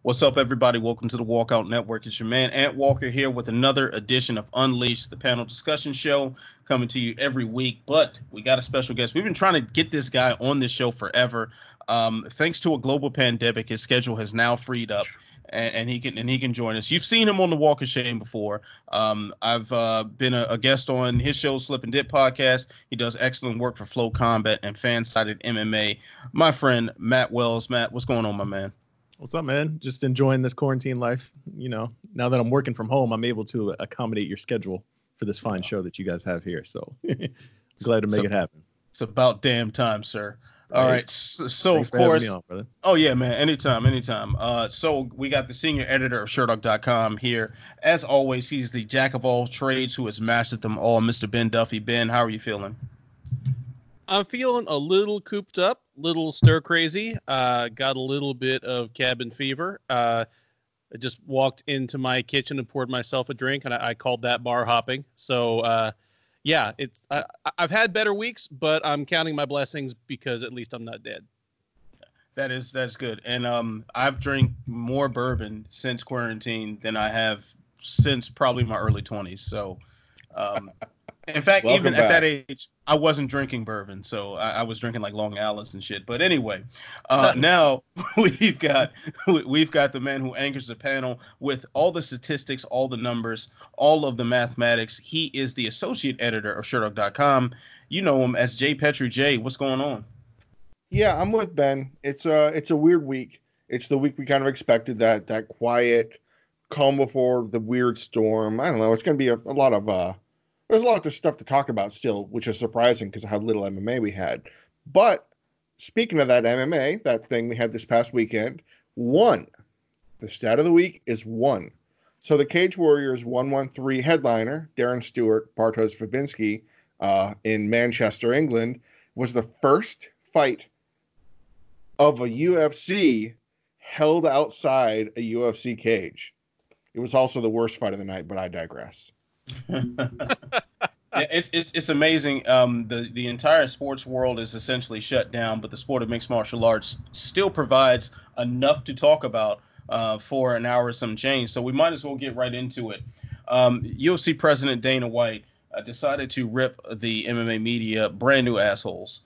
What's up, everybody? Welcome to the Walkout Network. It's your man, Ant Walker, here with another edition of Unleashed, the panel discussion show, coming to you every week. But we got a special guest. We've been trying to get this guy on this show forever. Thanks to a global pandemic, his schedule has now freed up, and he can join us. You've seen him on the Walk of Shame before. I've been a guest on his show, Slip and Dip podcast. He does excellent work for Flow Combat and FanSided MMA. My friend Matt Wells. Matt, what's going on, my man? What's up, man? Just enjoying this quarantine life. You know, now that I'm working from home, I'm able to accommodate your schedule for this fine show that you guys have here. So glad to make it happen. It's about damn time, sir. All right. So Thanks of course. On, oh, yeah, man. Anytime. So we got the senior editor of Sherdog.com here. As always, he's the jack of all trades who has mastered them all, Mr. Ben Duffy. Ben, how are you feeling? I'm feeling a little cooped up, little stir crazy. Got a little bit of cabin fever. I just walked into my kitchen and poured myself a drink, and I called that bar hopping. So, yeah, I've had better weeks, but I'm counting my blessings because at least I'm not dead. That's good. And I've drank more bourbon since quarantine than I have since probably my early 20s. So, in fact, even at that age, I wasn't drinking bourbon, so I was drinking like Long Island's and shit. But anyway, now we've got the man who anchors the panel with all the statistics, all the numbers, all of the mathematics. He is the associate editor of Sherdog.com. You know him as Jay Petrie. Jay, what's going on? Yeah, I'm with Ben. It's a weird week. It's the week we kind of expected, that quiet, calm before the weird storm. I don't know. It's going to be a lot of there's a lot of stuff to talk about still, which is surprising because of how little MMA we had. But speaking of that MMA, that thing we had this past weekend, the stat of the week is 1. So the Cage Warriors 113 headliner, Darren Stewart, Bartosz Fabinski, in Manchester, England, was the first fight of a UFC held outside a UFC cage. It was also the worst fight of the night, but I digress. It's amazing. The entire sports world is essentially shut down, but the sport of mixed martial arts still provides enough to talk about for an hour or some change. So we might as well get right into it. UFC President Dana White decided to rip the MMA media brand new assholes.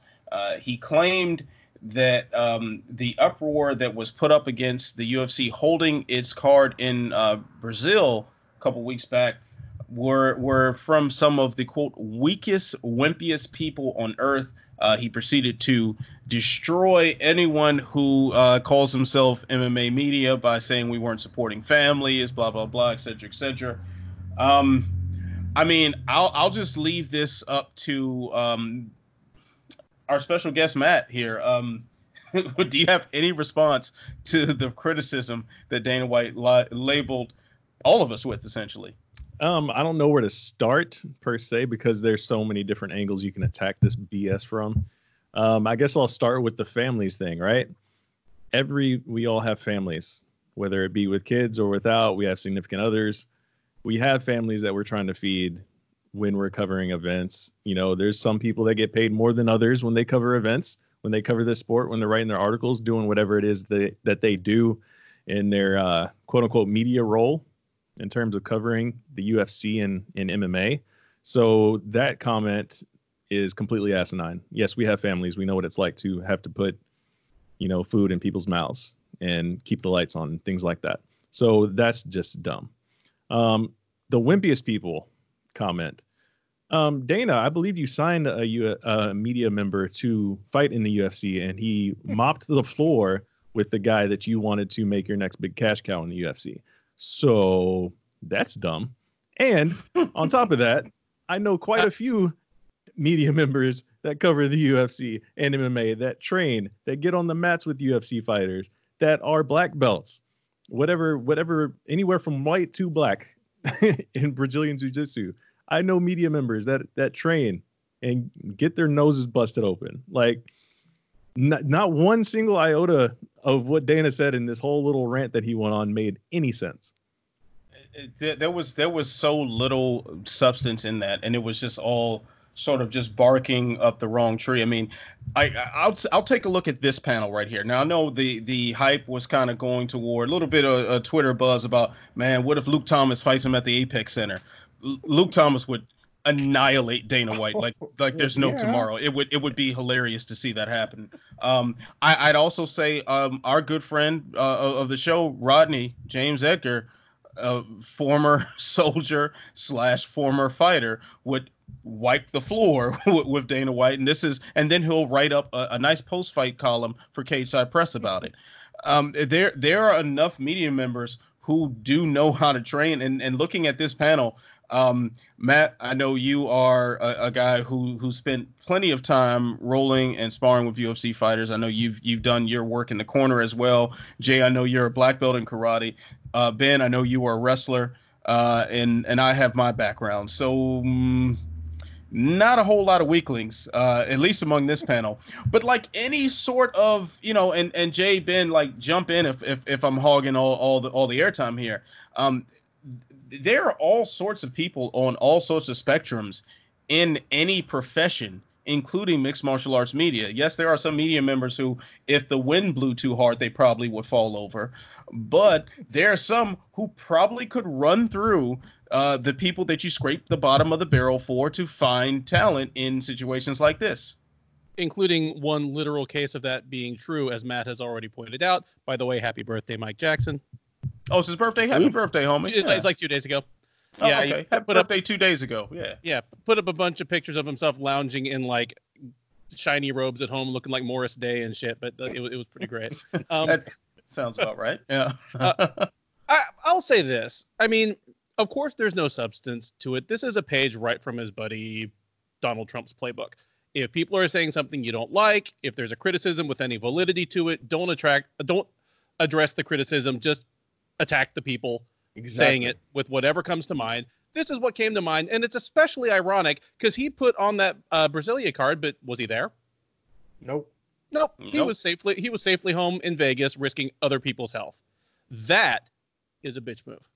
He claimed that the uproar that was put up against the UFC holding its card in Brazil a couple weeks back were from some of the, quote, weakest, wimpiest people on earth. He proceeded to destroy anyone who calls himself MMA media by saying we weren't supporting families, blah, blah, blah, et cetera, et cetera. I mean, I'll just leave this up to our special guest, Matt, here. Do you have any response to the criticism that Dana White labeled all of us with, essentially? I don't know where to start per se because there's so many different angles you can attack this BS from. I guess I'll start with the families thing, right? We all have families, whether it be with kids or without. We have significant others. We have families that we're trying to feed when we're covering events. You know, there's some people that get paid more than others when they cover events, when they cover this sport, when they're writing their articles, doing whatever it is that they do in their quote unquote media role in terms of covering the UFC and MMA. So that comment is completely asinine. Yes, we have families. We know what it's like to have to put, food in people's mouths and keep the lights on and things like that. So that's just dumb. The wimpiest people comment. Dana, I believe you signed a media member to fight in the UFC, and he mopped the floor with the guy that you wanted to make your next big cash cow in the UFC. So that's dumb. And on top of that, I know quite a few media members that cover the UFC and MMA, that train, that get on the mats with UFC fighters, that are black belts, whatever, anywhere from white to black in Brazilian Jiu-Jitsu. I know media members that train and get their noses busted open. Like, not one single iota of what Dana said in this whole little rant that he went on made any sense. There was so little substance in that, and it was just all sort of just barking up the wrong tree. I mean, I'll take a look at this panel right here. Now I know the hype was kind of going toward a little bit of a Twitter buzz about, man, what if Luke Thomas fights him at the Apex Center? Luke Thomas would annihilate Dana White like there's no tomorrow. It would be hilarious to see that happen. I'd also say our good friend of the show, Rodney James Edgar, former soldier / former fighter, would wipe the floor with Dana White, and then he'll write up a nice post-fight column for Cage Side Press about it. There are enough media members who do know how to train, and looking at this panel, Matt, I know you are a guy who spent plenty of time rolling and sparring with UFC fighters. I know you've done your work in the corner as well. Jay, I know you're a black belt in karate. Ben, I know you are a wrestler, and I have my background. So not a whole lot of weaklings, at least among this panel. But like any sort of, and Jay, Ben, like jump in if I'm hogging all the airtime here. There are all sorts of people on all sorts of spectrums in any profession, including mixed martial arts media. Yes, there are some media members who, if the wind blew too hard, they probably would fall over. But there are some who probably could run through the people that you scrape the bottom of the barrel for to find talent in situations like this. Including one literal case of that being true, as Matt has already pointed out. By the way, happy birthday, Mike Jackson. Oh, it's his birthday? Happy birthday, homie. It's like 2 days ago. Oh, yeah, okay. Happy birthday 2 days ago. Yeah. Yeah, put up a bunch of pictures of himself lounging in like shiny robes at home, looking like Morris Day and shit. But it was pretty great. That sounds about right. Yeah. I'll say this. I mean, of course, there's no substance to it. This is a page right from his buddy Donald Trump's playbook. If people are saying something you don't like, if there's a criticism with any validity to it, don't address the criticism. Just attack the people saying it with whatever comes to mind. This is what came to mind, and it's especially ironic because he put on that Brasilia card, but was he there? Nope. He was safely home in Vegas, risking other people's health. That is a bitch move.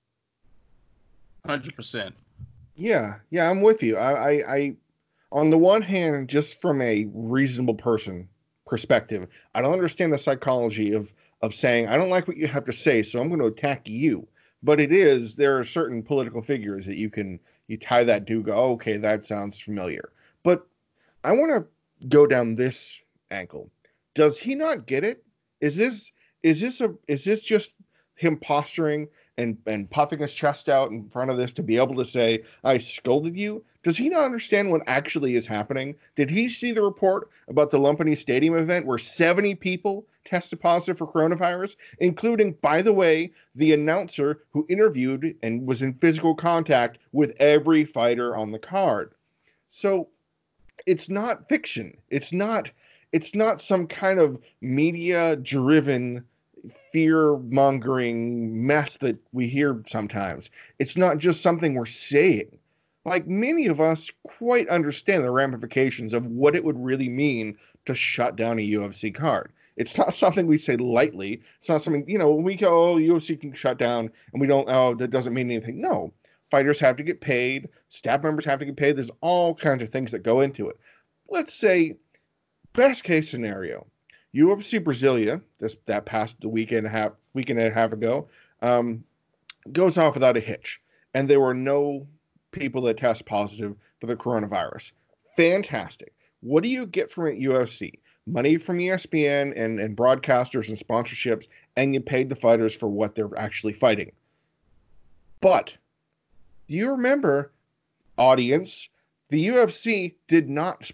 100%. Yeah, I'm with you. I on the one hand, just from a reasonable person perspective, I don't understand the psychology of saying, I don't like what you have to say, so I'm going to attack you. But there are certain political figures that you tie that to, go, okay, that sounds familiar. But I want to go down this ankle. Does he not get it? Is this just him posturing and puffing his chest out in front of this to be able to say, I scolded you? Does he not understand what actually is happening? Did he see the report about the Lumpinee Stadium event where 70 people tested positive for coronavirus, including, by the way, the announcer who interviewed and was in physical contact with every fighter on the card? So it's not fiction. It's not some kind of media-driven fear-mongering mess that we hear sometimes. It's not just something we're saying. Like, many of us quite understand the ramifications of what it would really mean to shut down a UFC card. It's not something we say lightly. It's not something, when we go, oh, UFC can shut down, and we don't, oh, that doesn't mean anything. No. Fighters have to get paid. Staff members have to get paid. There's all kinds of things that go into it. Let's say, best case scenario, UFC Brasilia, that past the weekend and a half ago, goes off without a hitch, and there were no people that test positive for the coronavirus. Fantastic. What do you get from it, UFC? Money from ESPN and broadcasters and sponsorships, and you paid the fighters for what they're actually fighting. But do you remember, audience, the UFC did not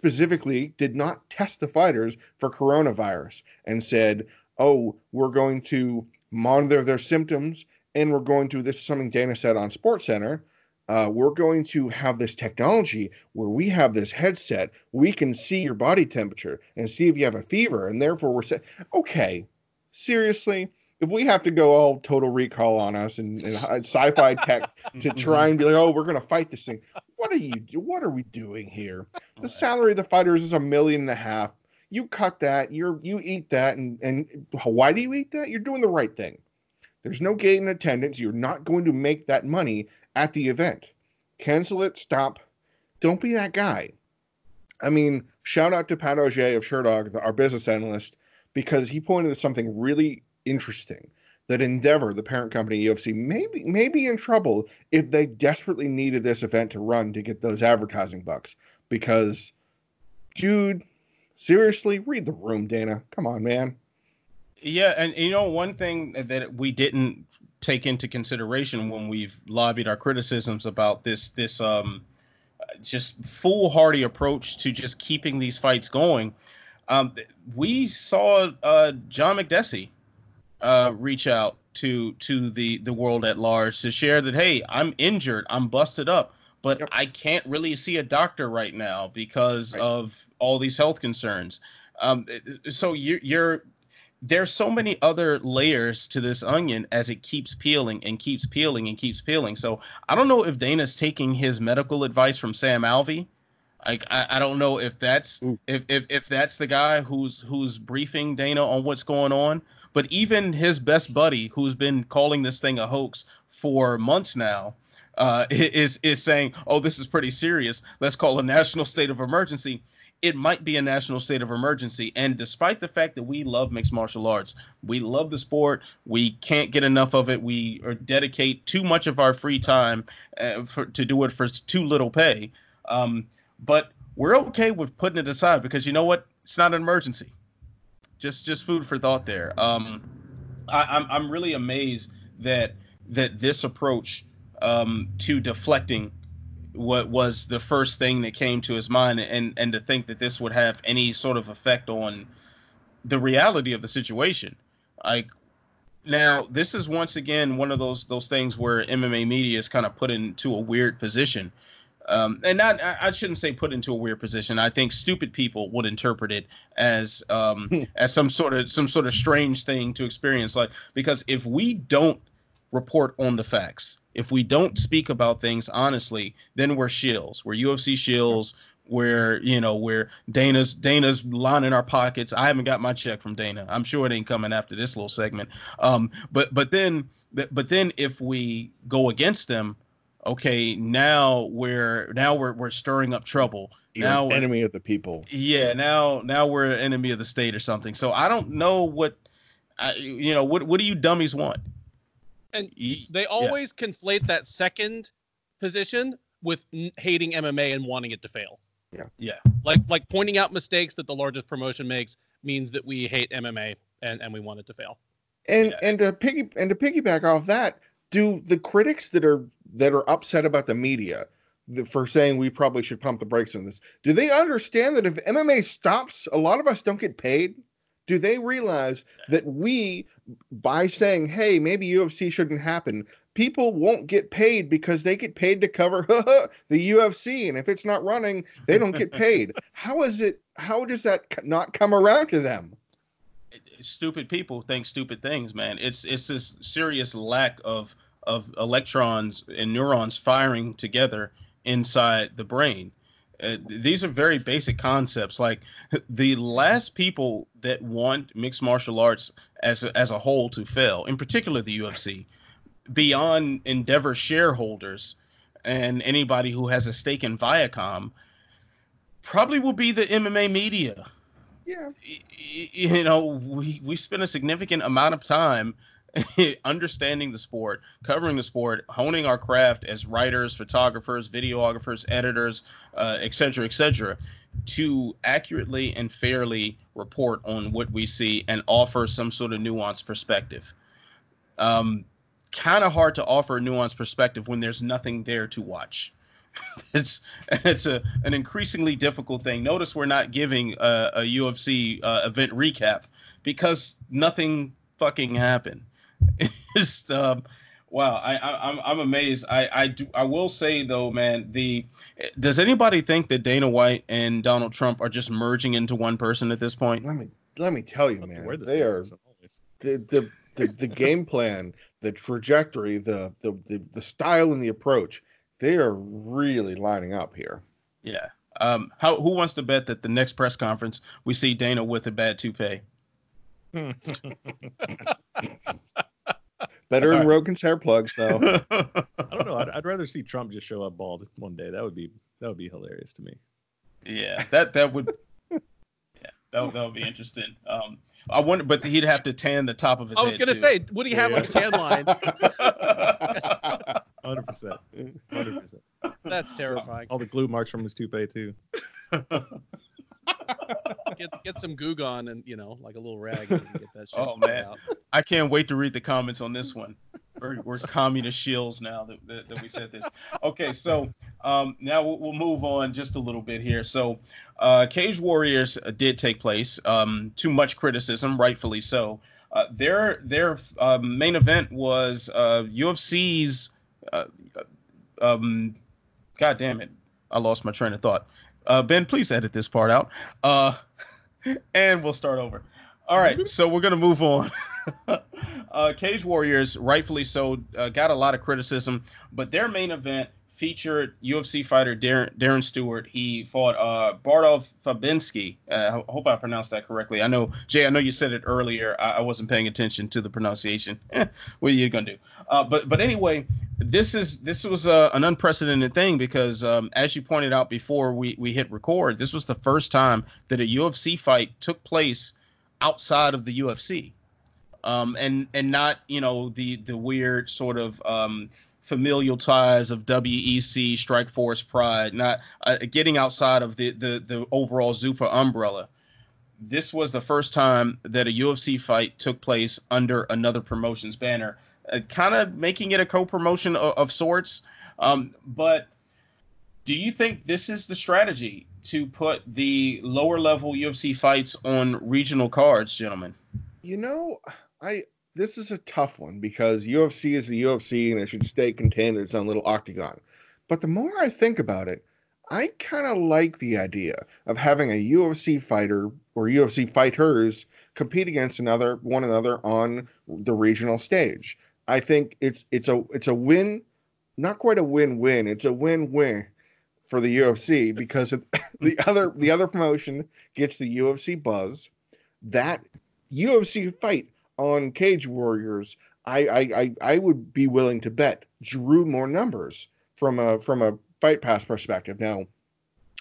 test the fighters for coronavirus and said, oh, we're going to monitor their symptoms, and we're going to, this is something Dana said on SportsCenter, we're going to have this technology where we have this headset, we can see your body temperature and see if you have a fever, and therefore we're saying, okay, seriously, if we have to go all Total Recall on us and sci-fi tech to try and be like, oh, we're going to fight this thing, what are we doing here? The salary of the fighters is $1.5 million. You cut that, you eat that, and why do you eat that? You're doing the right thing. There's no gate in attendance. You're not going to make that money at the event. Cancel it. Stop. Don't be that guy. I mean, shout out to Pat Auger of Sherdog, our business analyst, because he pointed to something really interesting. That Endeavor, the parent company UFC, may be in trouble if they desperately needed this event to run to get those advertising bucks. Because, dude, seriously, read the room, Dana. Come on, man. Yeah, and you know, one thing that we didn't take into consideration when we've lobbied our criticisms about this just foolhardy approach to just keeping these fights going. We saw John McDessie reach out to the world at large to share that, hey, I'm injured, I'm busted up, but I can't really see a doctor right now because of all these health concerns. So there's so many other layers to this onion as it keeps peeling and keeps peeling and keeps peeling. So I don't know if Dana's taking his medical advice from Sam Alvey. I don't know if that's if that's the guy who's briefing Dana on what's going on. But even his best buddy, who's been calling this thing a hoax for months now, is saying, "Oh, this is pretty serious. Let's call a national state of emergency." It might be a national state of emergency. And despite the fact that we love mixed martial arts, we love the sport, we can't get enough of it. We dedicate too much of our free time to do it for too little pay. But we're okay with putting it aside because you know what? It's not an emergency. Just food for thought there. I'm really amazed that this approach to deflecting what was the first thing that came to his mind, and to think that this would have any sort of effect on the reality of the situation. Like, now this is once again one of those things where MMA media is kind of put into a weird position. And not, I shouldn't say put into a weird position. I think stupid people would interpret it as some sort of strange thing to experience. Like, because if we don't report on the facts, if we don't speak about things honestly, then we're shills. We're UFC shills. Where Dana's lining our pockets. I haven't got my check from Dana. I'm sure it ain't coming after this little segment. But then if we go against them, okay, now we're stirring up trouble. Now we're enemy of the people. Yeah, now we're an enemy of the state or something. So I don't know what do you dummies want? And they always conflate that second position with hating MMA and wanting it to fail. Yeah. Like pointing out mistakes that the largest promotion makes means that we hate MMA and we want it to fail. And to piggyback off that, do the critics that are upset about the media for saying we probably should pump the brakes on this, do they understand that if MMA stops, a lot of us don't get paid? Do they realize that we, by saying, hey, maybe UFC shouldn't happen, people won't get paid because they get paid to cover the UFC, and if it's not running, they don't get paid? How does that not come around to them? Stupid people think stupid things, man. It's this serious lack of electrons and neurons firing together inside the brain. These are very basic concepts. Like, the last people that want mixed martial arts as a whole to fail, in particular the UFC, beyond Endeavor shareholders and anybody who has a stake in Viacom, probably will be the MMA media. Yeah. We spend a significant amount of time understanding the sport, covering the sport, honing our craft as writers, photographers, videographers, editors, et cetera, to accurately and fairly report on what we see and offer some sort of nuanced perspective. Kind of hard to offer a nuanced perspective when there's nothing there to watch. It's an increasingly difficult thing. Notice we're not giving a UFC event recap because nothing fucking happened. It's wow. I'm amazed. I will say though, man, does anybody think that Dana White and Donald Trump are just merging into one person at this point? Let me tell you, man, they are the game plan, the trajectory, the style and the approach. They are really lining up here. Yeah. Who wants to bet that the next press conference we see Dana with a bad toupee? Better than Rogan's hair plugs, though. I don't know. I'd rather see Trump just show up bald one day. That would be hilarious to me. Yeah, that would that would be interesting. I wonder, but he'd have to tan the top of his head. I was gonna too. say, would he have like a tan line? 100%. 100%. That's terrifying. All the glue marks from his toupee too. Get some Goog on and like a little rag and get that shit. Oh man, out. I can't wait to read the comments on this one. We're communist shills now that we said this. Okay, so now we'll move on just a little bit here. So Cage Warriors did take place. Too much criticism, rightfully so. Their main event was UFC's. God damn it, I lost my train of thought. Ben, please edit this part out. And we'll start over. All right, so we're going to move on. Cage Warriors, rightfully so, got a lot of criticism, but their main event featured UFC fighter Darren Stewart. He fought Bartosz Fabinski. I hope I pronounced that correctly. I know, Jay, I know you said it earlier. I wasn't paying attention to the pronunciation. What are you going to do? But anyway, this was an unprecedented thing because, as you pointed out before we hit record, this was the first time that a UFC fight took place outside of the UFC, and not the weird sort of familial ties of WEC, Strikeforce, Pride, not getting outside of the overall Zuffa umbrella. This was the first time that a UFC fight took place under another promotion's banner, kind of making it a co-promotion of sorts. But do you think this is the strategy to put the lower level UFC fights on regional cards, gentlemen? This is a tough one because UFC is the UFC and it should stay contained in its own little octagon. But the more I think about it, I kind of like the idea of having a UFC fighter or UFC fighters compete against one another on the regional stage. I think it's a win, not quite a win-win. It's a win-win for the UFC because the other promotion gets the UFC buzz. That UFC fight on Cage Warriors, I would be willing to bet drew more numbers from a Fight Pass perspective. Now,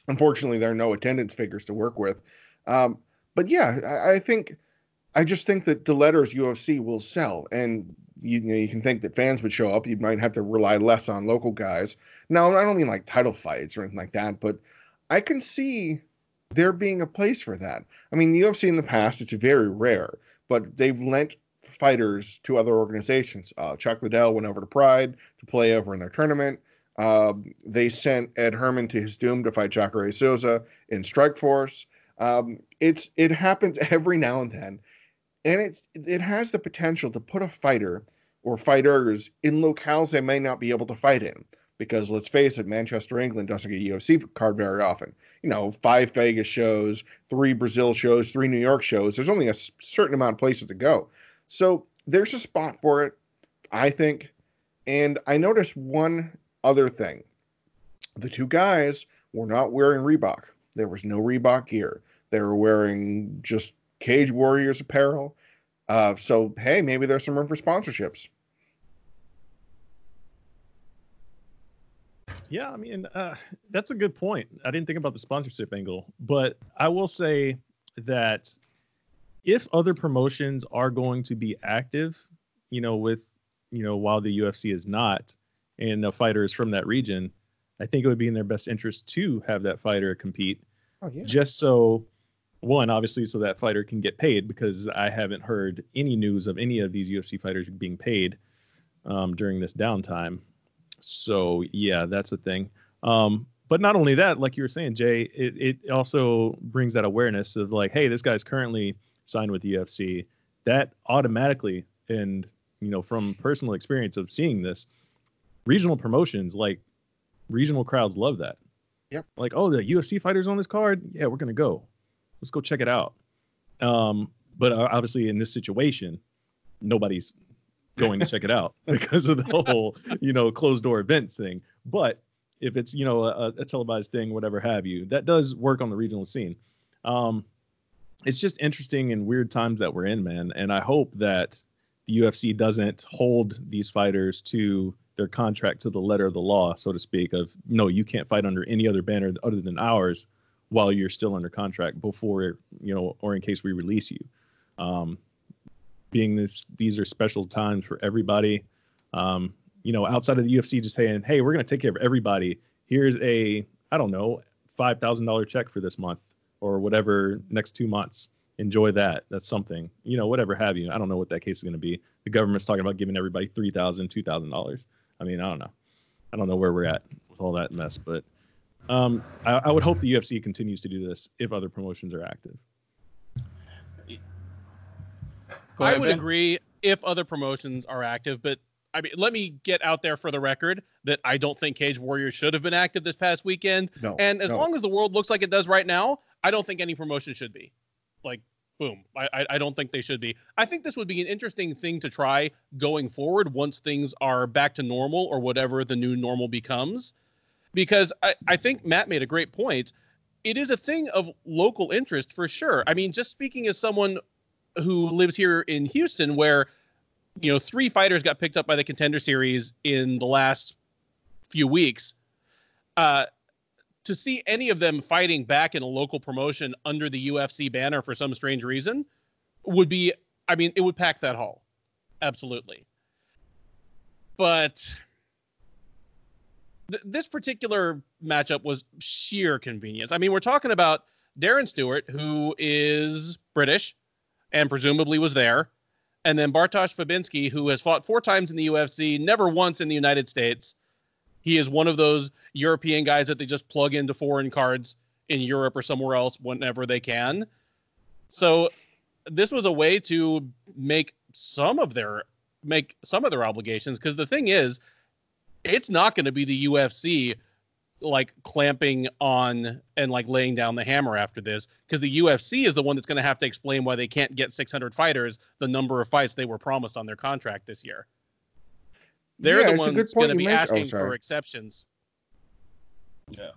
unfortunately, there are no attendance figures to work with, but yeah, I just think that the letters UFC will sell, and you can think that fans would show up. You might have to rely less on local guys. Now, I don't mean like title fights or anything like that, but I can see there being a place for that. I mean, the UFC in the past, it's very rare, but they've lent fighters to other organizations. Chuck Liddell went over to Pride to play over in their tournament. They sent Ed Herman to his doom to fight Jacare Souza in Strikeforce. It happens every now and then, and it has the potential to put a fighter or fighters in locales they may not be able to fight in. Because let's face it, Manchester, England doesn't get a UFC card very often. 5 Vegas shows, 3 Brazil shows, 3 New York shows. There's only a certain amount of places to go. So there's a spot for it, I think. And I noticed one other thing. The 2 guys were not wearing Reebok. There was no Reebok gear. They were wearing just Cage Warriors apparel. So, hey, maybe there's some room for sponsorships. Yeah, I mean, that's a good point. I didn't think about the sponsorship angle, but I will say that if other promotions are going to be active, while the UFC is not, and a fighter is from that region, I think it would be in their best interest to have that fighter compete. Oh, yeah. Just so, one, obviously, so that fighter can get paid, because I haven't heard any news of any of these UFC fighters being paid during this downtime. So yeah, that's a thing. But not only that, like you were saying, Jay, it also brings that awareness of like, hey, this guy's currently signed with the UFC. That automatically, and from personal experience of seeing this, regional promotions, like regional crowds love that. Yep. Like, oh, the UFC fighters on this card, yeah, we're gonna go. Let's go check it out. But obviously in this situation, nobody's going to check it out because of the whole, closed door events thing. But if it's, a televised thing, whatever have you, that does work on the regional scene. It's just interesting and weird times that we're in, man. And I hope that the UFC doesn't hold these fighters to their contract to the letter of the law, so to speak, of no, you can't fight under any other banner other than ours, while you're still under contract before, or in case we release you. These are special times for everybody. Outside of the UFC just saying, hey, we're going to take care of everybody. Here's a, I don't know, $5,000 check for this month or whatever next 2 months. Enjoy that. That's something, whatever have you. I don't know what that case is going to be. The government's talking about giving everybody $3,000, $2,000. I mean, I don't know. I don't know where we're at with all that mess, but I would hope the UFC continues to do this if other promotions are active. I would agree if other promotions are active, but I mean, let me get out there for the record that I don't think Cage Warriors should have been active this past weekend. No, and as long as the world looks like it does right now, I don't think any promotion should be. Like, boom. I don't think they should be. I think this would be an interesting thing to try going forward once things are back to normal or whatever the new normal becomes. Because I think Matt made a great point. It is a thing of local interest for sure. I mean, just speaking as someone who lives here in Houston, where 3 fighters got picked up by the Contender Series in the last few weeks. To see any of them fighting back in a local promotion under the UFC banner for some strange reason would be, I mean, it would pack that hall. Absolutely. But this particular matchup was sheer convenience. I mean, we're talking about Darren Stewart, who is British and presumably was there. And then Bartosz Fabinski, who has fought 4 times in the UFC, never once in the United States. He is one of those European guys that they just plug into foreign cards in Europe or somewhere else whenever they can. So this was a way to make some of their obligations. Because the thing is, it's not going to be the UFC like clamping on and like laying down the hammer after this, because the UFC is the one that's going to have to explain why they can't get 600 fighters, the number of fights they were promised on their contract this year. They're the ones going to be asking for exceptions. Yeah.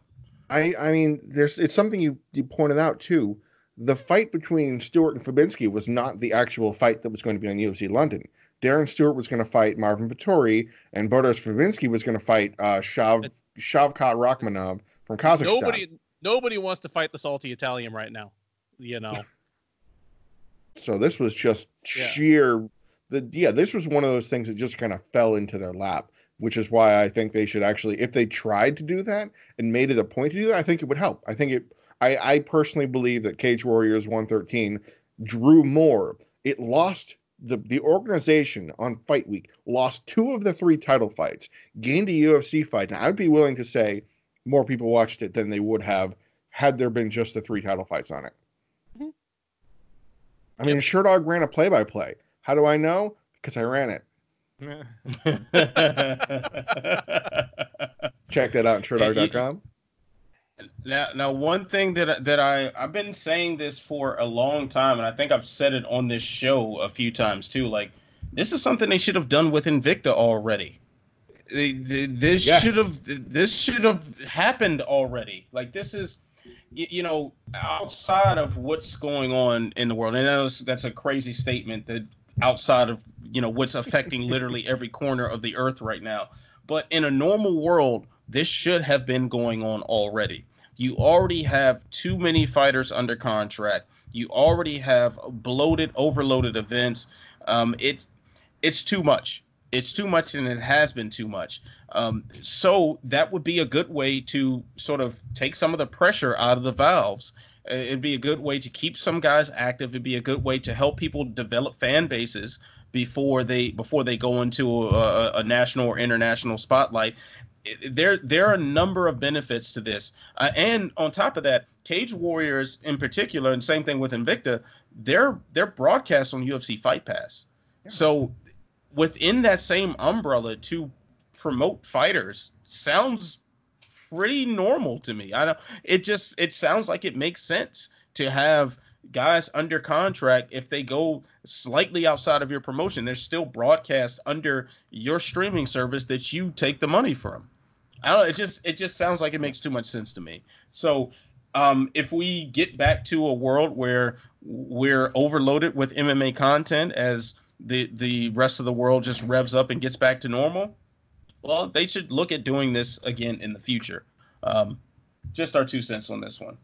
I mean, it's something you pointed out too. The fight between Stewart and Fabinski was not the actual fight that was going to be on UFC London. Darren Stewart was going to fight Marvin Vettori, and Bartosz Fabinski was going to fight Shavkat Rakhmonov from Kazakhstan. Nobody wants to fight the salty Italian right now, So this was just sheer. This was one of those things that just kind of fell into their lap, which is why I think they should actually, if they tried to do that and made it a point to do that, I think it would help. I personally believe that Cage Warriors 113 drew more. It lost. The organization on Fight Week lost 2 of the 3 title fights, gained a UFC fight. Now, I'd be willing to say more people watched it than they would have had there been just the 3 title fights on it. Mm-hmm. I mean, Sherdog ran a play-by-play. How do I know? Because I ran it. Check that out on Sherdog.com. Now, one thing that I've been saying this for a long time, and I think I've said it on this show a few times too. Like, this is something they should have done with Invicta already. This should have happened already. Like, this is, outside of what's going on in the world. And I know that's a crazy statement, that outside of what's affecting literally every corner of the earth right now. But in a normal world, this should have been going on already. You already have too many fighters under contract. You already have bloated, overloaded events. It's too much. It's too much, and it has been too much. So that would be a good way to sort of take some of the pressure out of the valves. It'd be a good way to keep some guys active. It'd be a good way to help people develop fan bases before they go into a national or international spotlight. There are a number of benefits to this. And on top of that, Cage Warriors in particular, and same thing with Invicta, they're broadcast on UFC Fight Pass. Yeah. So within that same umbrella to promote fighters sounds pretty normal to me. It sounds like it makes sense to have guys under contract. If they go slightly outside of your promotion, they're still broadcast under your streaming service that you take the money from. It just sounds like it makes too much sense to me. So if we get back to a world where we're overloaded with MMA content as the rest of the world just revs up and gets back to normal, well, they should look at doing this again in the future. Just our 2 cents on this one.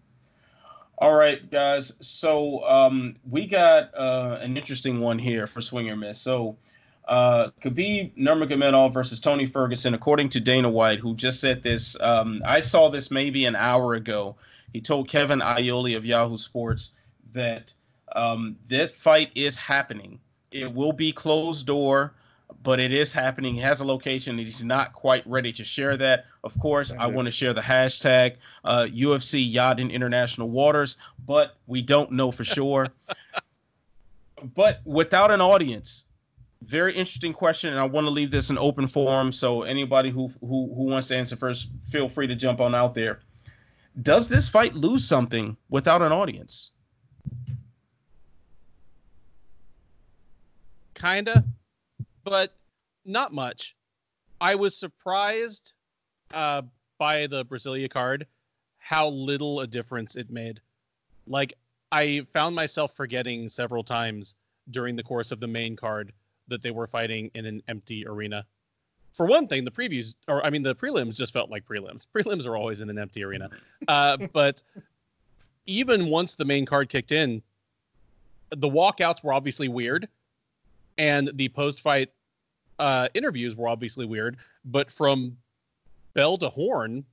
All right, guys. So we got an interesting one here for Swing or Miss. So Khabib Nurmagomedov versus Tony Ferguson, according to Dana White, who just said this. I saw this maybe an hour ago. He told Kevin Aioli of Yahoo Sports that this fight is happening. It will be closed door, but it is happening. He has a location, and he's not quite ready to share that. Of course, I want to share the hashtag UFC Yacht in International Waters, but we don't know for sure. But without an audience, very interesting question, and I want to leave this in open forum, so anybody who wants to answer first, feel free to jump on out there. Does this fight lose something without an audience? Kinda, but not much. I was surprised by the Brasilia card, how little a difference it made. Like, I found myself forgetting several times during the course of the main card that they were fighting in an empty arena. For one thing, the prelims just felt like prelims. Prelims are always in an empty arena. But even once the main card kicked in, the walkouts were obviously weird, and the post-fight interviews were obviously weird. But from bell to horn,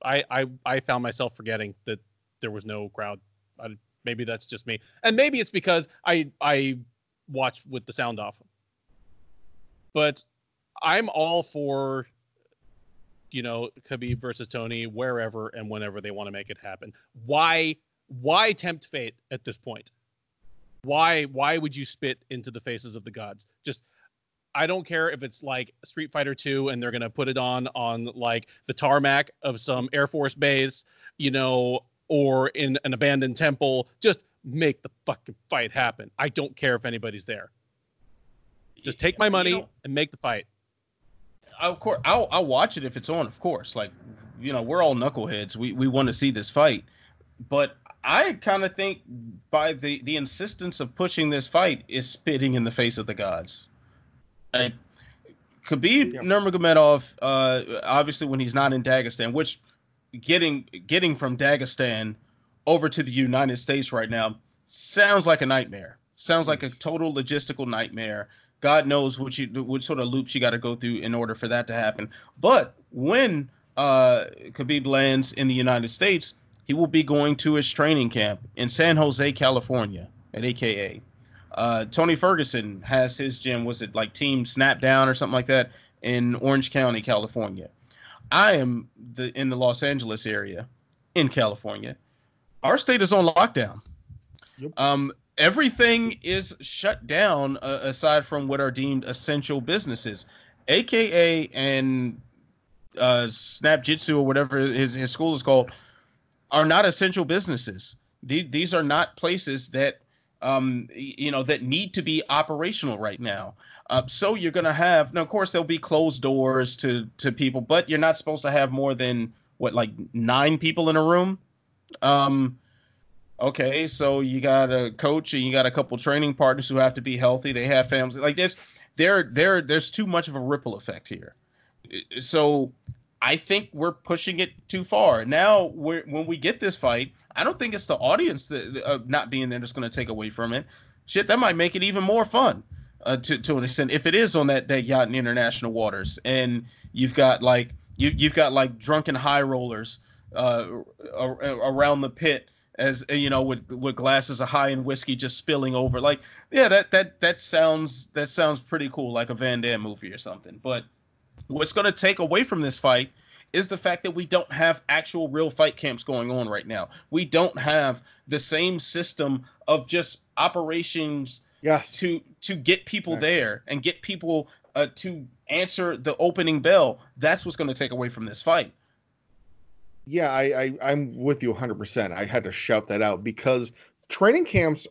I found myself forgetting that there was no crowd. Maybe that's just me, and maybe it's because I watched with the sound off. But I'm all for, Khabib versus Tony wherever and whenever they want to make it happen. Why tempt fate at this point? Why would you spit into the faces of the gods? Just, I don't care if it's like Street Fighter 2 and they're going to put it on like the tarmac of some Air Force base, or in an abandoned temple. Just make the fucking fight happen. I don't care if anybody's there. Just take my money and make the fight. Of course, I'll watch it if it's on, of course. Like, we're all knuckleheads. We want to see this fight. But I kind of think by the insistence of pushing this fight is spitting in the face of the gods. Like, Khabib Nurmagomedov, obviously when he's not in Dagestan, which getting from Dagestan over to the United States right now sounds like a nightmare. Sounds like a total logistical nightmare. God knows what sort of loops you got to go through in order for that to happen. But when Khabib lands in the United States, he will be going to his training camp in San Jose, California, at AKA. Tony Ferguson has his gym, was it like Team Snapdown or something like that, in Orange County, California. I am in the Los Angeles area in California. Our state is on lockdown. Yep. Everything is shut down aside from what are deemed essential businesses. AKA and Snap Jitsu or whatever his school is called are not essential businesses. These are not places that that need to be operational right now. So you're going to have, now of course there'll be closed doors to people, but you're not supposed to have more than 9 people in a room. Okay, so you got a coach and you got a couple training partners who have to be healthy. They have families. Like there's too much of a ripple effect here. So I think we're pushing it too far. Now, when we get this fight, I don't think it's the audience that not being there that's going to take away from it. Shit, that might make it even more fun to an extent if it is on that yacht in international waters, and you've got you've got drunken high rollers around the pit, as with glasses of high-end whiskey just spilling over. That sounds pretty cool, like a Van Damme movie or something. But what's going to take away from this fight is the fact that we don't have actual real fight camps going on right now. We don't have the same system of just operations to get people there and get people to answer the opening bell. That's what's going to take away from this fight. Yeah, I'm with you 100%. I had to shout that out because training camps,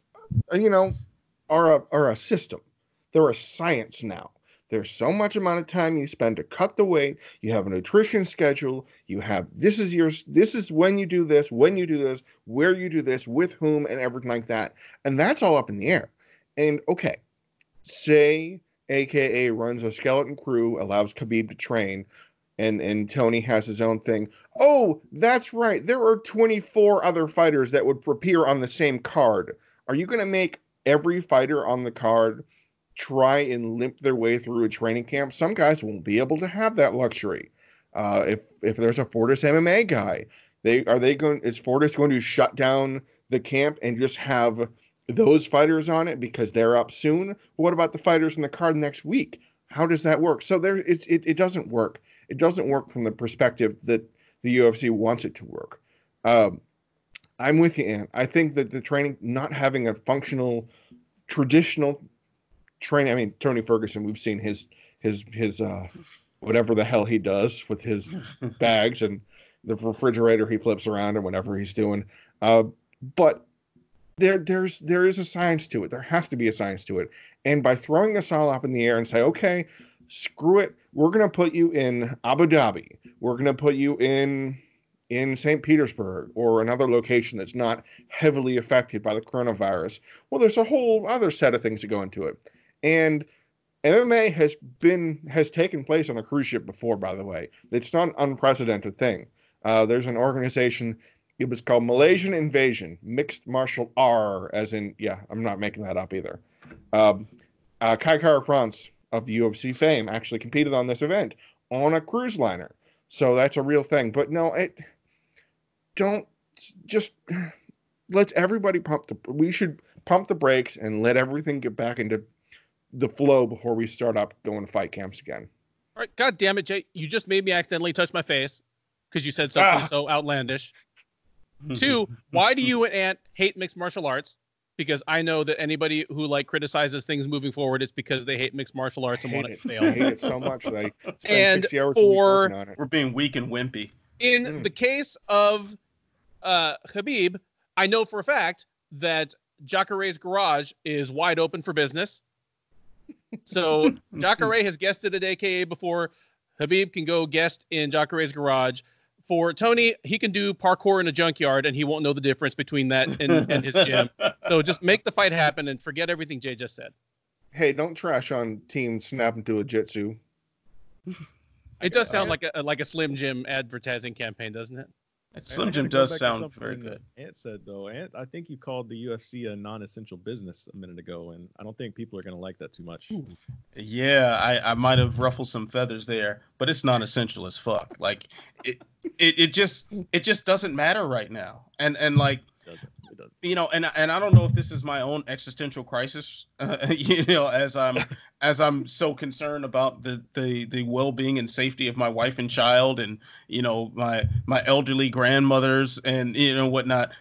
are a system. They're a science now. There's so much amount of time you spend to cut the weight. You have a nutrition schedule. You have this is when you do this, where you do this, with whom, and everything like that. And that's all up in the air. And okay, say AKA runs a skeleton crew, allows Khabib to train. and Tony has his own thing. Oh, that's right. There are 24 other fighters that would appear on the same card. Are you going to make every fighter on the card try and limp their way through a training camp? Some guys won't be able to have that luxury. If there's a Fortis MMA guy, is Fortis going to shut down the camp and just have those fighters on it because they're up soon? What about the fighters in the card next week? How does that work? So it doesn't work. It doesn't work from the perspective that the UFC wants it to work. I'm with you, Ant. I think that the training, not having a functional, traditional training. I mean, Tony Ferguson, we've seen his whatever the hell he does with his bags and the refrigerator he flips around or whatever he's doing. But there is a science to it. There has to be a science to it. And by throwing this all up in the air and say, okay, screw it, we're going to put you in Abu Dhabi. We're going to put you in St. Petersburg or another location that's not heavily affected by the coronavirus. Well, there's a whole other set of things that go into it. And MMA has taken place on a cruise ship before, by the way. It's not an unprecedented thing. There's an organization, it was called Malaysian Invasion, Mixed Martial R, as in, yeah, I'm not making that up either. Kai Kara-France of UFC fame actually competed on this event on a cruise liner. So that's a real thing. But no, let everybody we should pump the brakes and let everything get back into the flow before we start up going to fight camps again. All right, God damn it, Jay! You just made me accidentally touch my face because you said something so outlandish. 2, why do you and Ant hate mixed martial arts? Because I know that anybody who criticizes things moving forward, it's because they hate mixed martial arts and want it to fail. I hate it so much. They spend 60 hours a week working on it. We're being weak and wimpy. In the case of Khabib, I know for a fact that Jacare's garage is wide open for business. So Jacare has guested at AKA before. Khabib can go guest in Jacare's garage. For Tony, he can do parkour in a junkyard, and he won't know the difference between that and his gym. So just make the fight happen and forget everything Jay just said. Hey, don't trash on Team Snap into a Jitsu. It does sound like a Slim Jim advertising campaign, doesn't it? Slim Jim does sound very good. Ant said, though, I think you called the UFC a non-essential business a minute ago, and I don't think people are going to like that too much. Yeah, I might have ruffled some feathers there, but it's non-essential as fuck. Like, it just doesn't matter right now, and like, It doesn't. You know, and I don't know if this is my own existential crisis, you know, as I'm so concerned about the well-being and safety of my wife and child, and you know, my elderly grandmothers and you know whatnot.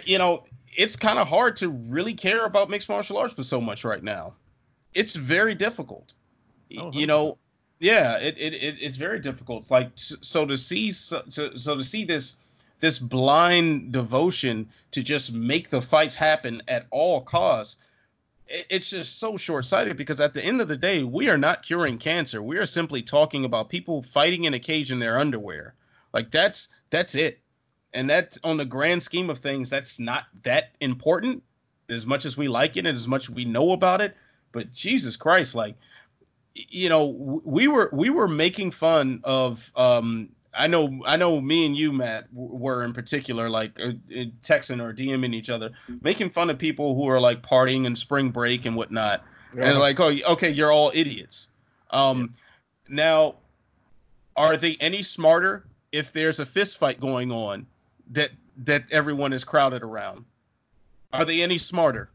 You know, it's kind of hard to really care about mixed martial arts for so much right now. It's very difficult. You know, yeah, it's very difficult. Like to see this blind devotion to just make the fights happen at all costs, it's just so short-sighted, because at the end of the day, we are not curing cancer. We are simply talking about people fighting in a cage in their underwear. Like that's it. And that's, on the grand scheme of things, that's not that important, as much as we like it and as much as we know about it. But Jesus Christ, like, you know, we were making fun of I know me and you, Matt, were in particular, like texting or DMing each other, making fun of people who are like partying and spring break and whatnot. Yeah. And like, oh, okay, you're all idiots. Yes. Now, are they any smarter if there's a fist fight going on that everyone is crowded around? Are they any smarter?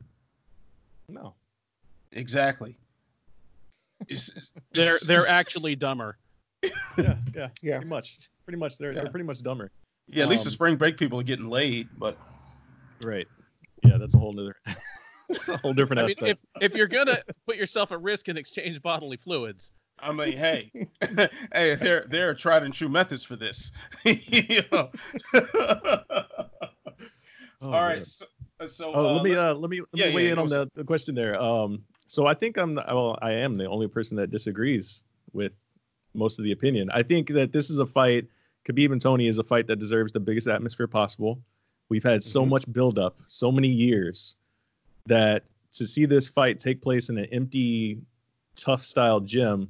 No. Exactly. They're actually dumber. Yeah. Pretty much. They're pretty much dumber. Yeah, at least the spring break people are getting laid, but right. Yeah, that's a whole different aspect. Mean, if you're gonna put yourself at risk and exchange bodily fluids, I mean, hey, there are tried and true methods for this. You know? All right. So let me weigh in on the question there. So I think I am the only person that disagrees with most of the opinion. I think that this is a fight. Khabib and Tony is a fight that deserves the biggest atmosphere possible. We've had so much buildup, so many years, that to see this fight take place in an empty, tough style gym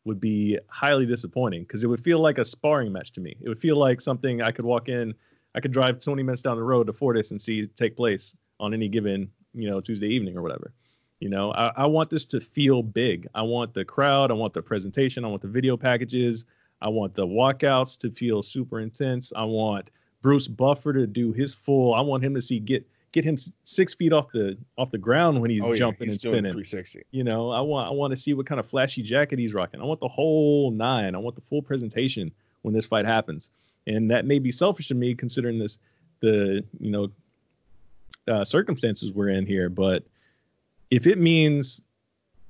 would be highly disappointing because it would feel like a sparring match to me. It would feel like something I could walk in, I could drive 20 minutes down the road to Fortis and see take place on any given, Tuesday evening or whatever. I want this to feel big. I want the crowd. I want the presentation. I want the video packages. I want the walkouts to feel super intense. I want Bruce Buffer to do his full. I want him to see get him 6 feet off the ground when he's jumping and spinning. 360. I want to see what kind of flashy jacket he's rocking. I want the whole nine. I want the full presentation when this fight happens. And that may be selfish of me considering the circumstances we're in here. But if it means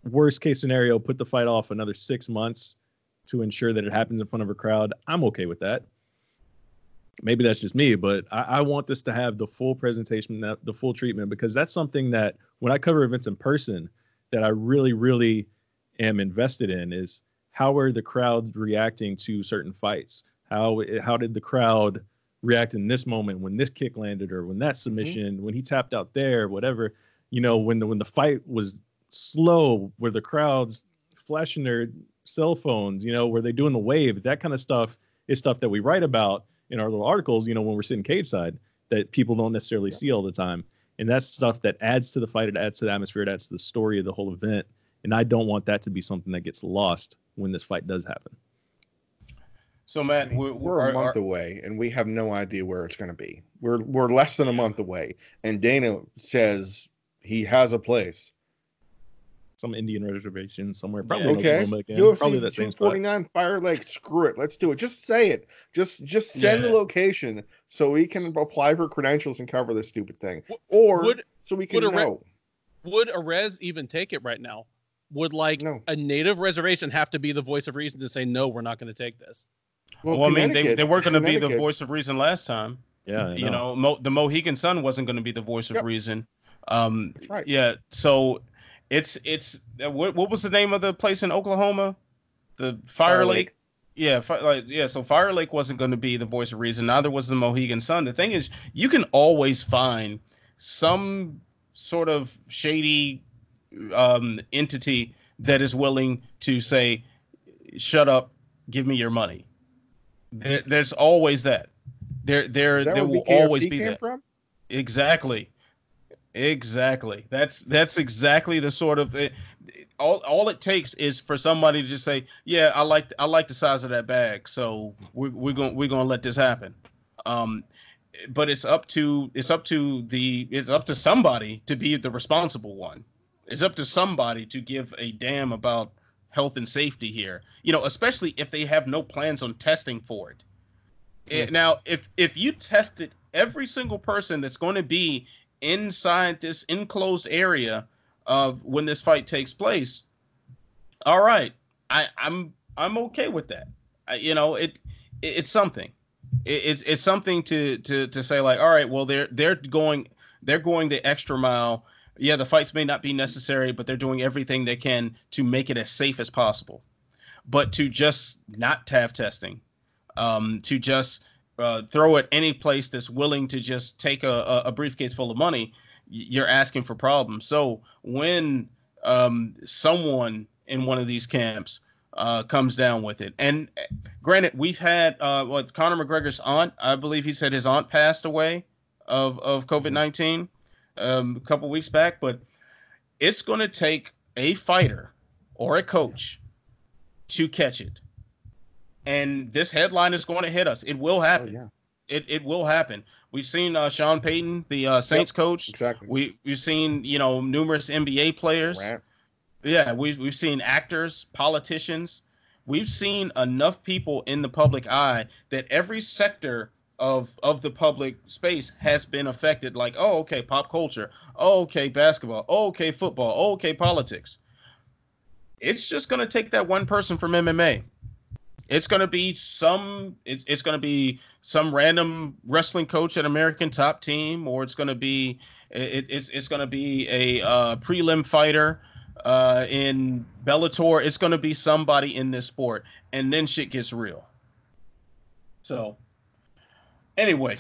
worst case scenario, put the fight off another 6 months to ensure that it happens in front of a crowd, I'm okay with that. Maybe that's just me, but I want this to have the full presentation, the full treatment, because that's something that when I cover events in person that I really, really am invested in is how are the crowd reacting to certain fights? How did the crowd react in this moment when this kick landed or when that submission, when he tapped out there, whatever, when the fight was slow, where the crowd's flashing their cell phones, were they doing the wave? That kind of stuff is stuff that we write about in our little articles, when we're sitting cage side, that people don't necessarily see all the time. And that's stuff that adds to the fight, it adds to the atmosphere, it adds to the story of the whole event. And I don't want that to be something that gets lost when this fight does happen. So Matt, we're a month away and we have no idea where it's going to be. We're less than a month away. And Dana says he has a place. Some Indian reservation somewhere. Probably okay. UFC probably that same 249 Fire Lake. Screw it. Let's do it. Just say it. Just send the location so we can apply for credentials and cover this stupid thing. Or so we can know. Would Arez even take it right now? Would a native reservation have to be the voice of reason to say, no, we're not going to take this? Well, I mean, they weren't going to be the voice of reason last time. Yeah. The Mohegan Sun wasn't going to be the voice of reason. That's right. Yeah. So it's what was the name of the place in Oklahoma? The Fire Lake. Yeah. So Fire Lake wasn't going to be the voice of reason. Neither was the Mohegan Sun. The thing is, you can always find some sort of shady entity that is willing to say, shut up, give me your money. There's always that. There will always be that. From? Exactly. That's exactly the sort of all it takes is for somebody to just say, yeah, I like the size of that bag, so we're gonna let this happen. But it's up to somebody to be the responsible one. It's up to somebody to give a damn about health and safety here. Especially if they have no plans on testing for it. Now, if you tested every single person that's going to be inside this enclosed area of when this fight takes place, all right, I'm okay with that. It's something. It's something to say like, all right, well they're going the extra mile. Yeah, the fights may not be necessary, but they're doing everything they can to make it as safe as possible. But to just not have testing, to just throw at any place that's willing to just take a briefcase full of money, you're asking for problems. So when someone in one of these camps comes down with it, and granted, we've had Conor McGregor's aunt, I believe he said his aunt passed away of COVID-19 a couple weeks back, but it's going to take a fighter or a coach to catch it. And this headline is going to hit us. It will happen. Oh, yeah. It will happen. We've seen Sean Payton, the Saints coach. Exactly. We've seen, numerous NBA players. Right. Yeah, we've seen actors, politicians. We've seen enough people in the public eye that every sector of the public space has been affected. Like, oh, okay, pop culture. Oh, okay, basketball. Oh, okay, football. Oh, okay, politics. It's just going to take that one person from MMA. It's going to be it's going to be some random wrestling coach at American Top Team, or it's going to be it's going to be a prelim fighter in Bellator. It's going to be somebody in this sport, and then shit gets real. So anyway,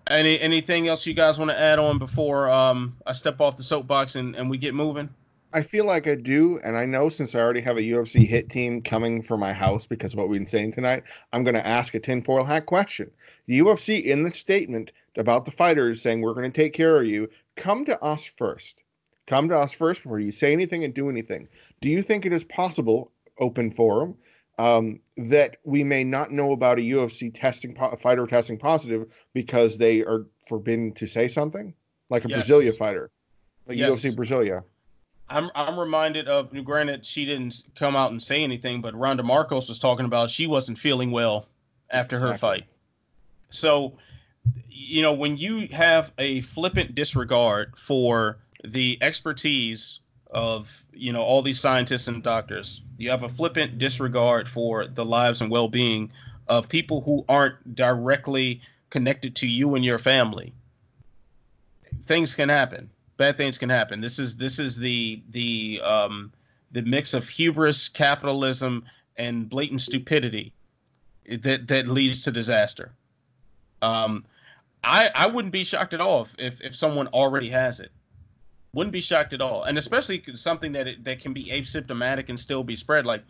anything else you guys want to add on before I step off the soapbox and we get moving? I feel like I do, and I know since I already have a UFC hit team coming for my house because of what we've been saying tonight, I'm going to ask a tinfoil hat question. The UFC, in the statement about the fighters saying we're going to take care of you, come to us first. Come to us first before you say anything and do anything. Do you think it is possible, open forum, that we may not know about a UFC fighter testing positive because they are forbidden to say something, like a Yes. Brasilia fighter, like Yes. UFC Brasilia? I'm reminded of, granted, she didn't come out and say anything, but Ronda Marcos was talking about she wasn't feeling well after her fight. So, when you have a flippant disregard for the expertise of, all these scientists and doctors, you have a flippant disregard for the lives and well-being of people who aren't directly connected to you and your family. Things can happen. Bad things can happen. This is the mix of hubris, capitalism, and blatant stupidity that leads to disaster. I wouldn't be shocked at all if someone already has it. Wouldn't be shocked at all, and especially something that can be asymptomatic and still be spread. Like,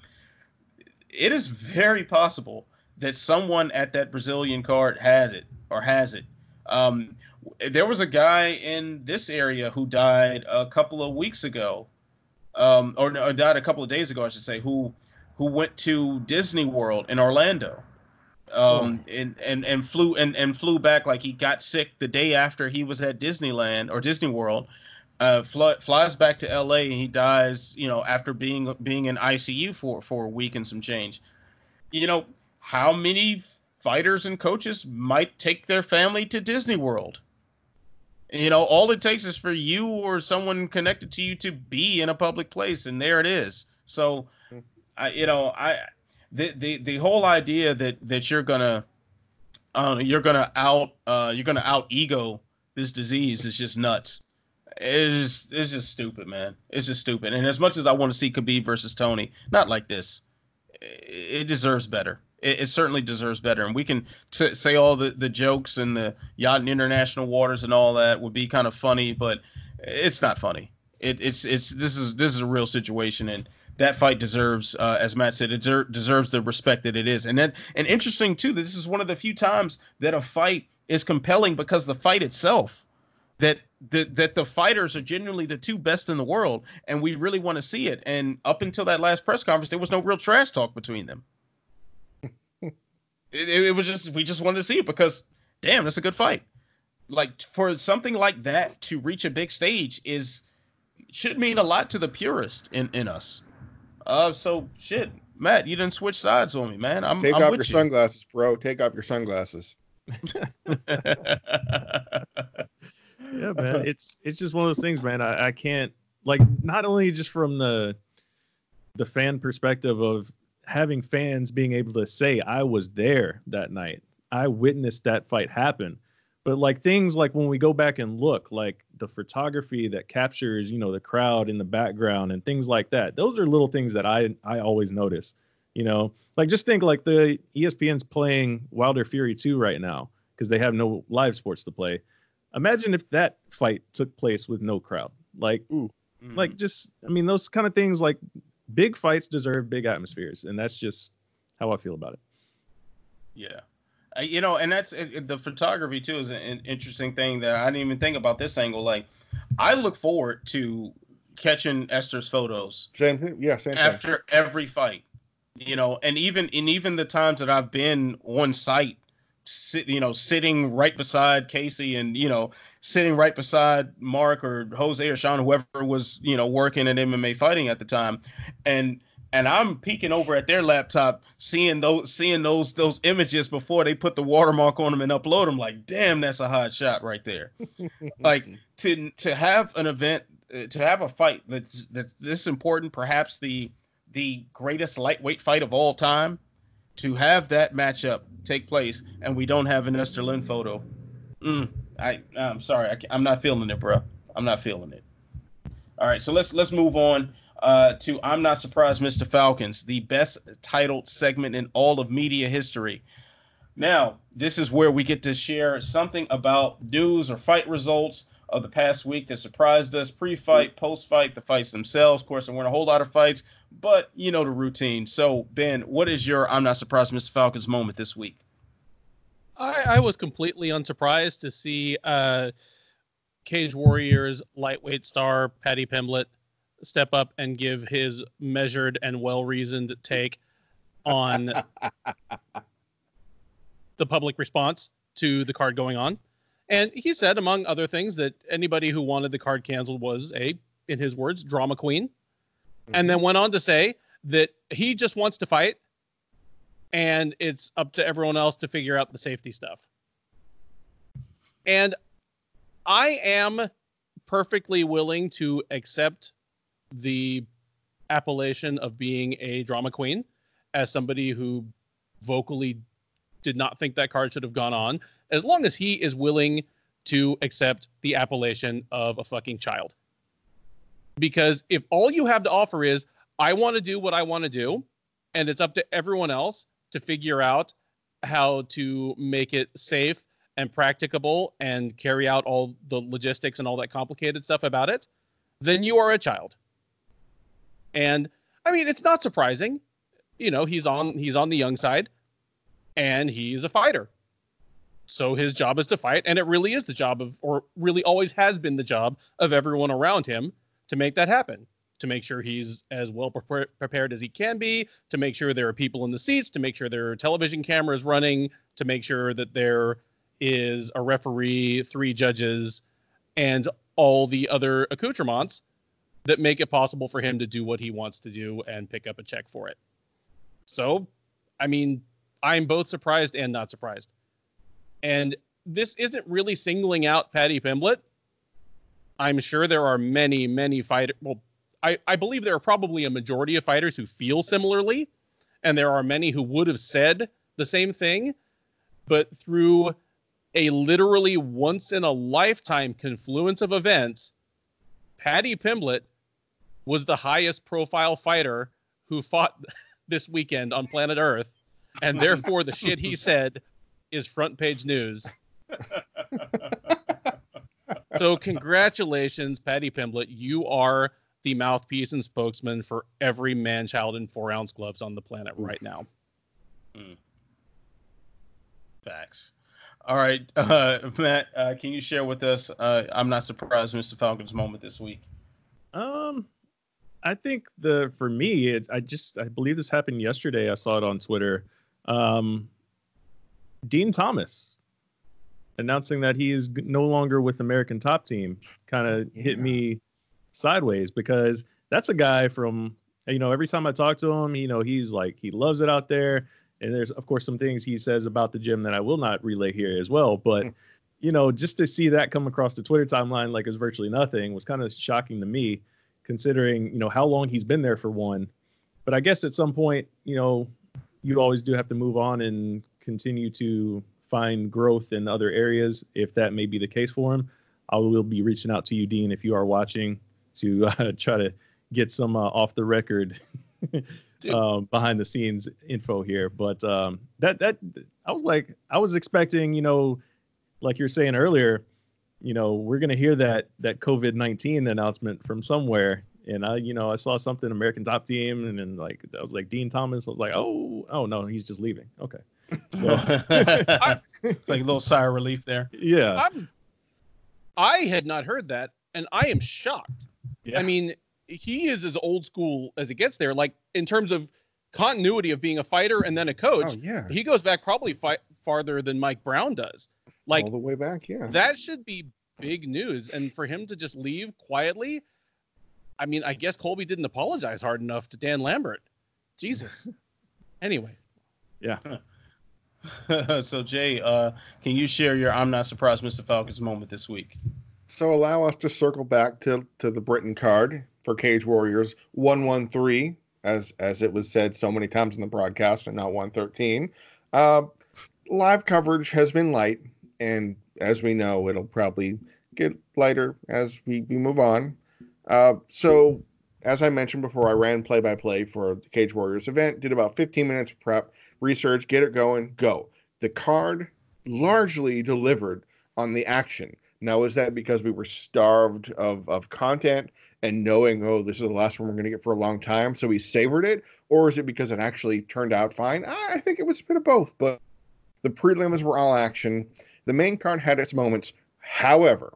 it is very possible that someone at that Brazilian card has it. There was a guy in this area who died a couple of weeks ago, or died a couple of days ago, I should say, who went to Disney World in Orlando, and flew back. Like, he got sick the day after he was at Disneyland or Disney World, flies back to LA, and he dies, after being in ICU for a week and some change. How many fighters and coaches might take their family to Disney World? All it takes is for you or someone connected to you to be in a public place, and there it is. So, the whole idea that you're gonna out ego this disease is just nuts. It's just stupid, man. It's just stupid. And as much as I want to see Khabib versus Tony, not like this. It deserves better. It certainly deserves better. And we can say all the jokes and the yacht in international waters and all that would be kind of funny, but it's not funny. This is a real situation, and that fight deserves, as Matt said, it deserves the respect that it is. And interesting too, this is one of the few times that a fight is compelling because the fight itself, that the fighters are genuinely the two best in the world, and we really want to see it. And up until that last press conference, there was no real trash talk between them. It was just, we just wanted to see it because, damn, that's a good fight. Like, for something like that to reach a big stage should mean a lot to the purist in us. So shit, Matt, you didn't switch sides on me, man. Take off your sunglasses, bro. Take off your sunglasses. Yeah, man. It's just one of those things, man. I can't, like, not only just from the fan perspective of having fans being able to say, I was there that night, I witnessed that fight happen, but like things like when we go back and look, like the photography that captures, the crowd in the background and things like that. Those are little things that I always notice, like just think like the ESPN's playing Wilder Fury 2 right now because they have no live sports to play. Imagine if that fight took place with no crowd. Like, like just, those kind of things, like big fights deserve big atmospheres. And that's just how I feel about it. Yeah. And that's the photography too is an interesting thing that I didn't even think about this angle. Like, I look forward to catching Esther's photos. Same thing. Yeah. Same thing. After every fight, and even the times that I've been on site, sitting right beside Casey and, sitting right beside Mark or Jose or Sean, whoever was, working in MMA fighting at the time. And I'm peeking over at their laptop, seeing those images before they put the watermark on them and upload them. Like, damn, that's a hot shot right there. Like, to have an event, to have a fight that's this important, perhaps the greatest lightweight fight of all time, to have that matchup take place, and we don't have an Esther Lynn photo. I'm sorry, I'm not feeling it, bro. I'm not feeling it. All right, so let's move on to I'm Not Surprised, Mr. Falcons, the best titled segment in all of media history. Now, this is where we get to share something about news or fight results of the past week that surprised us. Pre-fight, post-fight, the fights themselves. Of course, there weren't a whole lot of fights, but you know the routine. So, Ben, what is your I'm not surprised Mr. Falcons moment this week? I was completely unsurprised to see Cage Warriors lightweight star Paddy Pimblett step up and give his measured and well-reasoned take on the public response to the card going on. And he said, among other things, that anybody who wanted the card canceled was a, in his words, drama queen. And then went on to say that he just wants to fight and it's up to everyone else to figure out the safety stuff. And I am perfectly willing to accept the appellation of being a drama queen as somebody who vocally did not think that card should have gone on, as long as he is willing to accept the appellation of a fucking child. Because if all you have to offer is, I want to do what I want to do, and it's up to everyone else to figure out how to make it safe and practicable and carry out all the logistics and all that complicated stuff about it, then you are a child. And I mean, it's not surprising. You know, he's on the young side and he's a fighter. So his job is to fight. And it really is the job of, or really always has been the job of everyone around him to make that happen, to make sure he's as well prepared as he can be, to make sure there are people in the seats, to make sure there are television cameras running, to make sure that there is a referee, 3 judges, and all the other accoutrements that make it possible for him to do what he wants to do and pick up a check for it. So, I mean, I'm both surprised and not surprised. And this isn't really singling out Paddy Pimblett. I'm sure there are many, many fighters. Well, I believe there are probably a majority of fighters who feel similarly, and there are many who would have said the same thing, but through a literally once-in-a-lifetime confluence of events, Paddy Pimblett was the highest profile fighter who fought this weekend on planet Earth, and therefore the shit he said is front page news. So congratulations, Paddy Pimblett. You are the mouthpiece and spokesman for every man-child in 4-ounce gloves on the planet right now. Facts. All right, Matt, can you share with us, I'm not surprised, Mr. Falcons moment this week? I think for me, I believe this happened yesterday. I saw it on Twitter. Dean Thomas announcing that he is no longer with American Top Team kind of hit me sideways, because that's a guy from, you know, every time I talk to him, you know, he's like, he loves it out there. And there's, of course, some things he says about the gym that I will not relay here as well. But, you know, just to see that come across the Twitter timeline like it's virtually nothing was kind of shocking to me, considering, you know, how long he's been there for one. But I guess at some point, you know, you always do have to move on and continue to find growth in other areas, if that may be the case for him. I will be reaching out to you, Dean, if you are watching, to try to get some off the record behind the scenes info here. But that I was expecting, you know, like you're saying earlier, you know, we're going to hear that COVID-19 announcement from somewhere. And I saw something American Top Team, and then like I was like Dean Thomas. I was like, oh no, he's just leaving. Okay, so it's like a little sigh of relief there. Yeah, I had not heard that, and I am shocked. Yeah. I mean, he is as old school as it gets there. Like in terms of continuity of being a fighter and then a coach. He goes back probably farther than Mike Brown does. Like all the way back. Yeah, that should be big news, and for him to just leave quietly. I mean, I guess Colby didn't apologize hard enough to Dan Lambert. Jesus. Anyway. Yeah. So, Jay, can you share your I'm not surprised Mr. Falcons moment this week? So allow us to circle back to the Britain card for Cage Warriors 113, as it was said so many times in the broadcast, and not 113. Live coverage has been light, and as we know, it'll probably get lighter as we move on. So, as I mentioned before, I ran play-by-play for the Cage Warriors event, did about 15 minutes of prep, research, get it going, go. The card largely delivered on the action. Now, is that because we were starved of content and knowing, oh, this is the last one we're going to get for a long time, so we savored it? Or is it because it actually turned out fine? I think it was a bit of both, but the prelims were all action. The main card had its moments. However,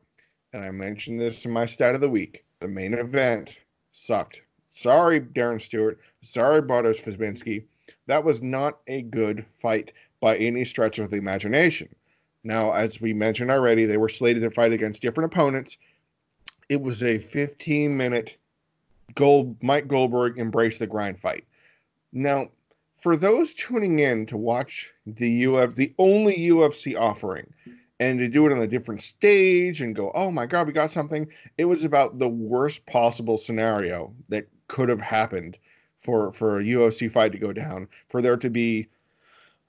and I mentioned this in my stat of the week, the main event sucked. Sorry, Darren Stewart. Sorry, Bartosz Fabinski. That was not a good fight by any stretch of the imagination. Now, as we mentioned already, they were slated to fight against different opponents. It was a 15-minute Mike Goldberg embrace the grind fight. Now, for those tuning in to watch the only UFC offering, and to do it on a different stage and go, oh my God, we got something. It was about the worst possible scenario that could have happened for a UFC fight to go down, for there to be,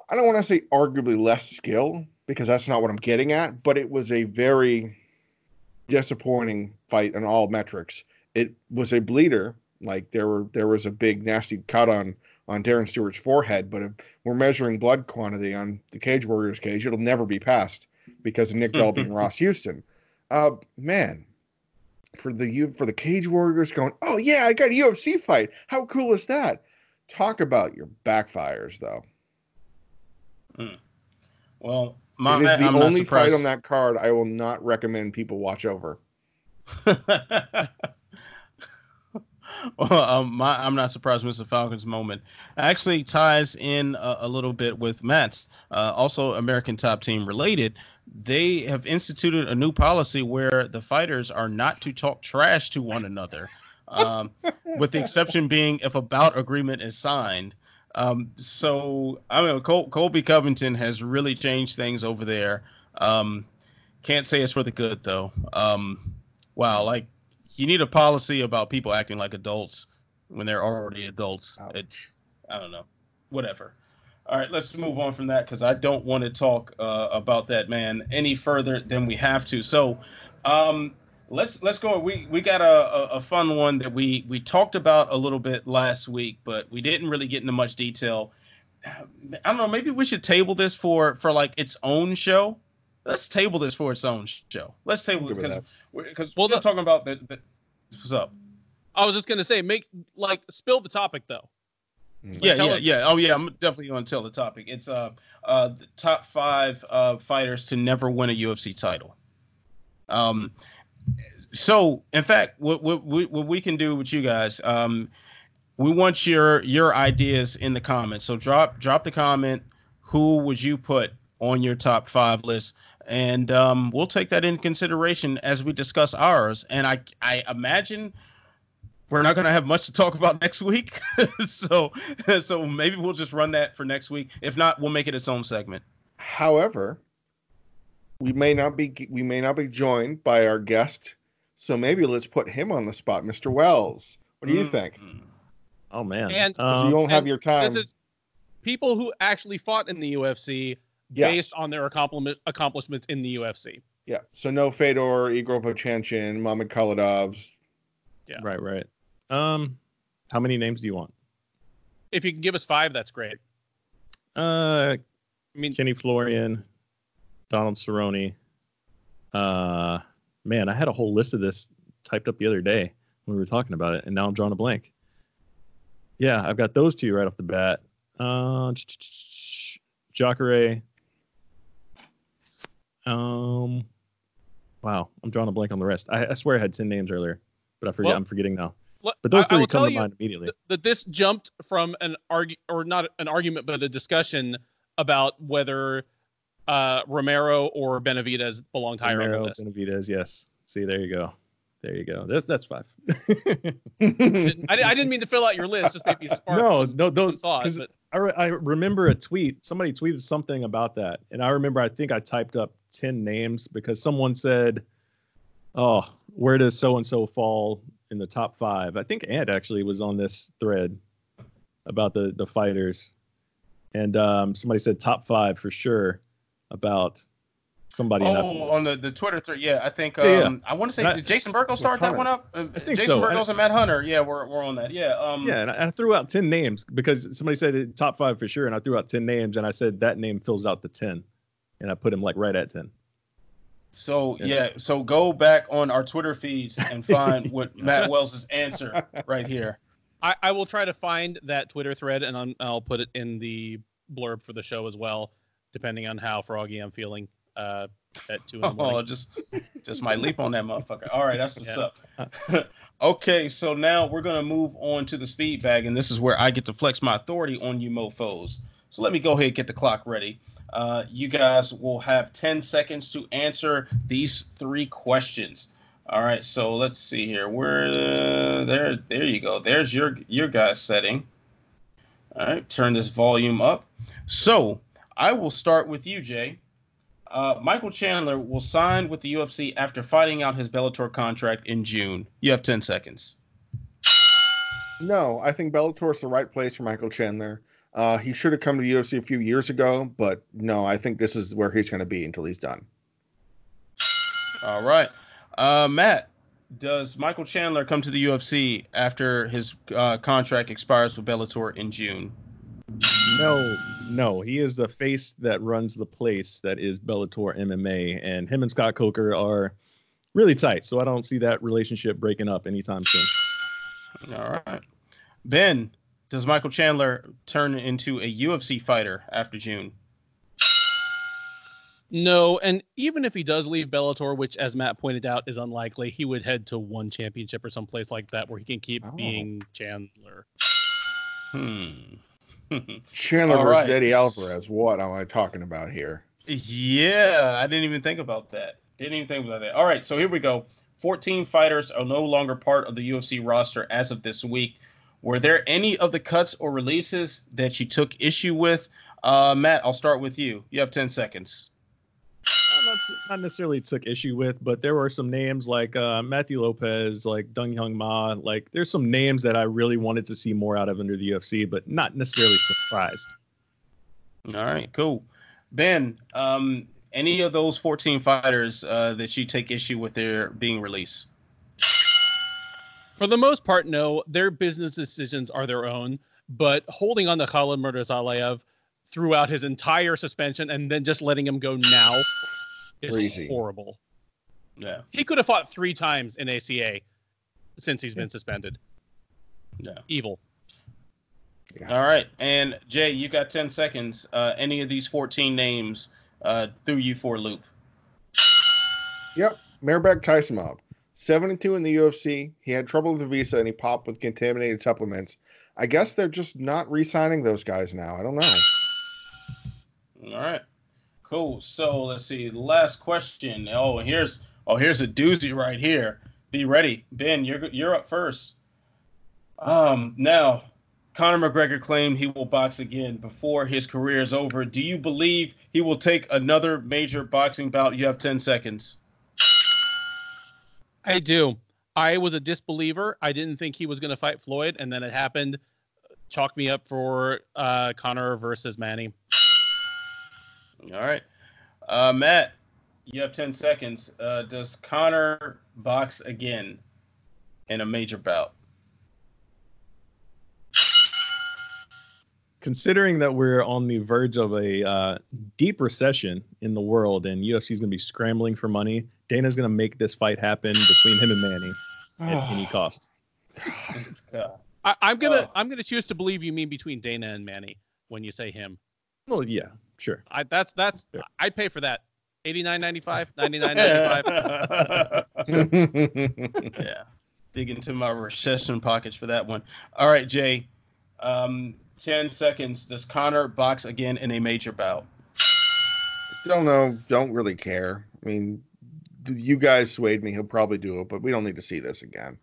I don't want to say arguably less skill, because that's not what I'm getting at, but it was a very disappointing fight on all metrics. It was a bleeder. Like there was a big nasty cut on Darren Stewart's forehead, but if we're measuring blood quantity on the Cage Warriors cage, it'll never be passed because of Nick Dalby and Ross Houston. Man, for the Cage Warriors going, oh yeah, I got a UFC fight. How cool is that? Talk about your backfires, though. Well, it is the only fight on that card I will not recommend people watch over. Well, I'm not surprised Mr. Falcon's moment actually ties in a little bit with Matt's, also American Top Team related. They have instituted a new policy where the fighters are not to talk trash to one another, with the exception being if a bout agreement is signed. So, I mean, Colby Covington has really changed things over there. Can't say it's for the good, though. Wow, like, you need a policy about people acting like adults when they're already adults. It's, I don't know, whatever. All right, let's move on from that because I don't want to talk about that man any further than we have to. So, let's go. We got a fun one that we talked about a little bit last week, but we didn't really get into much detail. I don't know. Maybe we should table this for like its own show. Let's table this for its own show. Let's table it because we're talking about the what's up. I was just gonna say, spill the topic though. Yeah. Oh yeah, I'm definitely gonna tell the topic. It's the top 5 fighters to never win a UFC title. So in fact, what we can do with you guys, we want your ideas in the comments. So drop the comment. Who would you put on your top 5 list? And we'll take that into consideration as we discuss ours. And I imagine we're not going to have much to talk about next week. so maybe we'll just run that for next week. If not, we'll make it its own segment. However, we may not be joined by our guest. So maybe let's put him on the spot, Mr. Wells. What do you think? Oh man. And you don't have your time. This is people who actually fought in the UFC. Yes. Based on their accomplishments in the UFC. Yeah. So no Fedor, Igor Vovchanchyn, Mamad Khalidovs. Yeah. Right. How many names do you want? If you can give us 5, that's great. Kenny Florian, Donald Cerrone. Man, I had a whole list of this typed up the other day when we were talking about it, and now I'm drawing a blank. Yeah, I've got those 2 right off the bat. Jacare. Wow, I'm drawing a blank on the rest. I swear I had 10 names earlier, but I'm forgetting now. But those 3 come to mind immediately. That this jumped from not an argument, but a discussion about whether Romero or Benavidez belonged higher on the list. Benavidez, yes. See, there you go. That's 5. I didn't mean to fill out your list. Just maybe spark. No, those thoughts. I remember a tweet. Somebody tweeted something about that, and I think I typed up 10 names because someone said, "Oh, where does so and so fall in the top 5?" I think Ant actually was on this thread about the fighters, and somebody said top 5 for sure about somebody. On the Twitter thread, yeah, I think I want to say did Jason Burgos start that one up. I think Jason Burgos and Matt Hunter, yeah, we're on that, yeah. Yeah, and I threw out 10 names because somebody said top 5 for sure, and I threw out 10 names, and I said that name fills out the 10, and I put him like right at 10. So so go back on our Twitter feeds and find what Matt Wells' answer right here. I will try to find that Twitter thread, and I'll put it in the blurb for the show as well, depending on how froggy I'm feeling at 2 in the morning. Oh, just might leap on that motherfucker. All right, that's what's up. Okay, so now we're going to move on to the speed bag, and this is where I get to flex my authority on you mofos. So let me go ahead and get the clock ready. You guys will have 10 seconds to answer these 3 questions. All right, so let's see here. There you go. There's your guys' setting. All right, turn this volume up. So I will start with you, Jay. Michael Chandler will sign with the UFC after fighting out his Bellator contract in June. You have 10 seconds. No, I think Bellator is the right place for Michael Chandler. He should have come to the UFC a few years ago, but no, I think this is where he's going to be until he's done. All right. Matt, does Michael Chandler come to the UFC after his contract expires with Bellator in June? No. He is the face that runs the place that is Bellator MMA, and him and Scott Coker are really tight, so I don't see that relationship breaking up anytime soon. All right. Ben, does Michael Chandler turn into a UFC fighter after June? No, and even if he does leave Bellator, which, as Matt pointed out, is unlikely, he would head to one championship or someplace like that where he can keep being Chandler. Chandler versus Eddie Alvarez. What am I talking about here? Yeah, I didn't even think about that. All right, so here we go. 14 fighters are no longer part of the UFC roster as of this week. Were there any of the cuts or releases that you took issue with? Matt, I'll start with you. You have 10 seconds. Not necessarily took issue with, but there were some names like Matthew Lopez, like Dong Hyung Ma. Like, there's some names that I really wanted to see more out of under the UFC, but not necessarily surprised. All right, cool. Ben, any of those 14 fighters that you take issue with their being released? For the most part, no. Their business decisions are their own, but holding on to Khalid Murtazalayev throughout his entire suspension and then just letting him go now is crazy. Horrible. Yeah. He could have fought 3 times in ACA since he's been suspended. Yeah. Evil. Yeah. All right. And Jay, you got 10 seconds. Any of these 14 names threw you for a loop? Yep. Mairbek Taisimov. 7-2 in the UFC. He had trouble with the visa and he popped with contaminated supplements. I guess they're just not re-signing those guys now. I don't know. All right. Cool. So let's see. The last question. Here's a doozy right here. Be ready. Ben, you're up first. Now, Conor McGregor claimed he will box again before his career is over. Do you believe he will take another major boxing bout? You have 10 seconds. I do. I was a disbeliever. I didn't think he was going to fight Floyd, and then it happened. Chalk me up for Conor versus Manny. All right. Matt, you have 10 seconds. Does Conor box again in a major bout? Considering that we're on the verge of a deep recession in the world and UFC is going to be scrambling for money, Dana's going to make this fight happen between him and Manny at any cost. I'm gonna choose to believe you mean between Dana and Manny when you say him. Well, yeah, sure. That's sure. I'd pay for that. $89.95, $99.95. Yeah, dig into my recession pockets for that one. All right, Jay. 10 seconds. Does Conor box again in a major bout? Don't know. Don't really care. I mean, you guys swayed me. He'll probably do it, but we don't need to see this again.